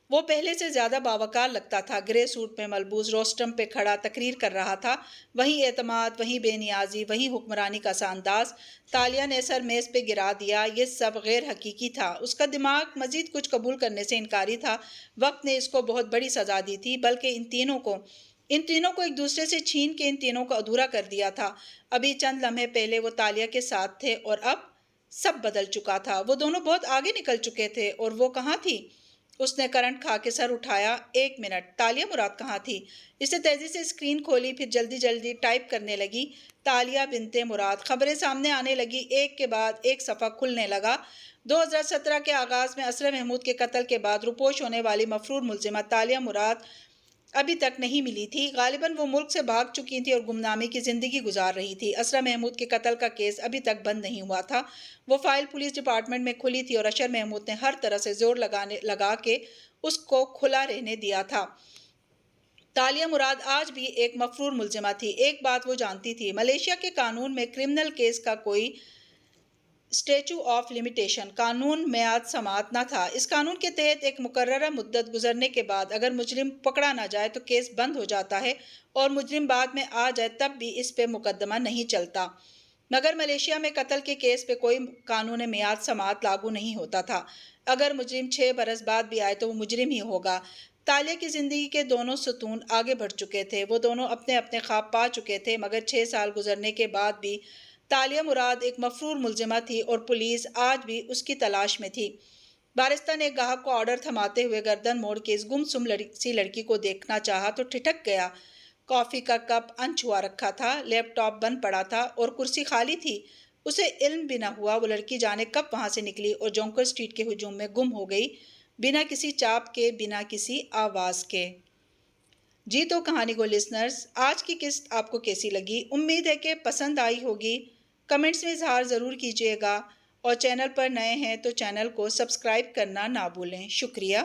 وہ پہلے سے زیادہ باوقار لگتا تھا۔ گرے سوٹ میں ملبوس، روسٹرم پہ کھڑا تقریر کر رہا تھا۔ وہیں اعتماد، وہیں بے نیازی، وہیں حکمرانی کا سا انداز۔ تالیہ نے سر میز پہ گرا دیا۔ یہ سب غیر حقیقی تھا۔ اس کا دماغ مزید کچھ قبول کرنے سے انکاری تھا۔ وقت نے اس کو بہت بڑی سزا دی تھی، بلکہ ان تینوں کو ایک دوسرے سے چھین کے ان تینوں کو ادھورا کر دیا تھا۔ ابھی چند لمحے پہلے وہ تالیہ کے ساتھ تھے اور اب سب بدل چکا تھا۔ وہ دونوں بہت آگے نکل چکے تھے اور وہ کہاں تھی؟ اس نے کرنٹ کھا کے سر اٹھایا۔ 1 منٹ، تالیہ مراد کہاں تھی؟ اس نے تیزی سے اسکرین کھولی، پھر جلدی جلدی ٹائپ کرنے لگی۔ تالیہ بنت مراد۔ خبریں سامنے آنے لگی، ایک کے بعد ایک صفحہ کھلنے لگا۔ 2017 کے آغاز میں اسرا محمود کے قتل کے بعد روپوش ہونے والی مفرور ملزمہ تالیہ مراد ابھی تک نہیں ملی تھی۔ غالباً وہ ملک سے بھاگ چکی تھی اور گمنامی کی زندگی گزار رہی تھی۔ اسرا محمود کے قتل کا کیس ابھی تک بند نہیں ہوا تھا۔ وہ فائل پولیس ڈپارٹمنٹ میں کھلی تھی اور اشر محمود نے ہر طرح سے زور لگا کے اس کو کھلا رہنے دیا تھا۔ تالیہ مراد آج بھی ایک مفرور ملزمہ تھی۔ ایک بات وہ جانتی تھی، ملیشیا کے قانون میں کرمنل کیس کا کوئی اسٹیچو آف لیمیٹیشن، قانون میعاد سماعت نہ تھا۔ اس قانون کے تحت ایک مقررہ مدت گزرنے کے بعد اگر مجرم پکڑا نہ جائے تو کیس بند ہو جاتا ہے اور مجرم بعد میں آ جائے تب بھی اس پہ مقدمہ نہیں چلتا۔ مگر ملیشیا میں قتل کے کیس پہ کوئی قانون میعاد سماعت لاگو نہیں ہوتا تھا۔ اگر مجرم 6 برس بعد بھی آئے تو وہ مجرم ہی ہوگا۔ تالیہ کی زندگی کے دونوں ستون آگے بڑھ چکے تھے۔ وہ دونوں اپنے اپنے خواب پا چکے تھے، مگر 6 سال گزرنے کے بعد بھی تالیہ مراد ایک مفرور ملزمہ تھی اور پولیس آج بھی اس کی تلاش میں تھی۔ بارستہ نے ایک گاہک کو آرڈر تھماتے ہوئے گردن موڑ کے اس گمسم سی لڑکی کو دیکھنا چاہا تو ٹھٹک گیا۔ کافی کا کپ انچھوا رکھا تھا، لیپ ٹاپ بند پڑا تھا اور کرسی خالی تھی۔ اسے علم بھی نہ ہوا وہ لڑکی جانے کب وہاں سے نکلی اور جونکر اسٹریٹ کے ہجوم میں گم ہو گئی۔ بنا کسی چاپ کے، بنا کسی آواز کے۔ جی تو کہانی گو لسنرز، آج کی قسط آپ کو کیسی لگی؟ امید ہے کہ پسند آئی ہوگی۔ کمنٹس میں اظہار ضرور کیجیے گا، اور چینل پر نئے ہیں تو چینل کو سبسکرائب کرنا نہ بھولیں۔ شکریہ۔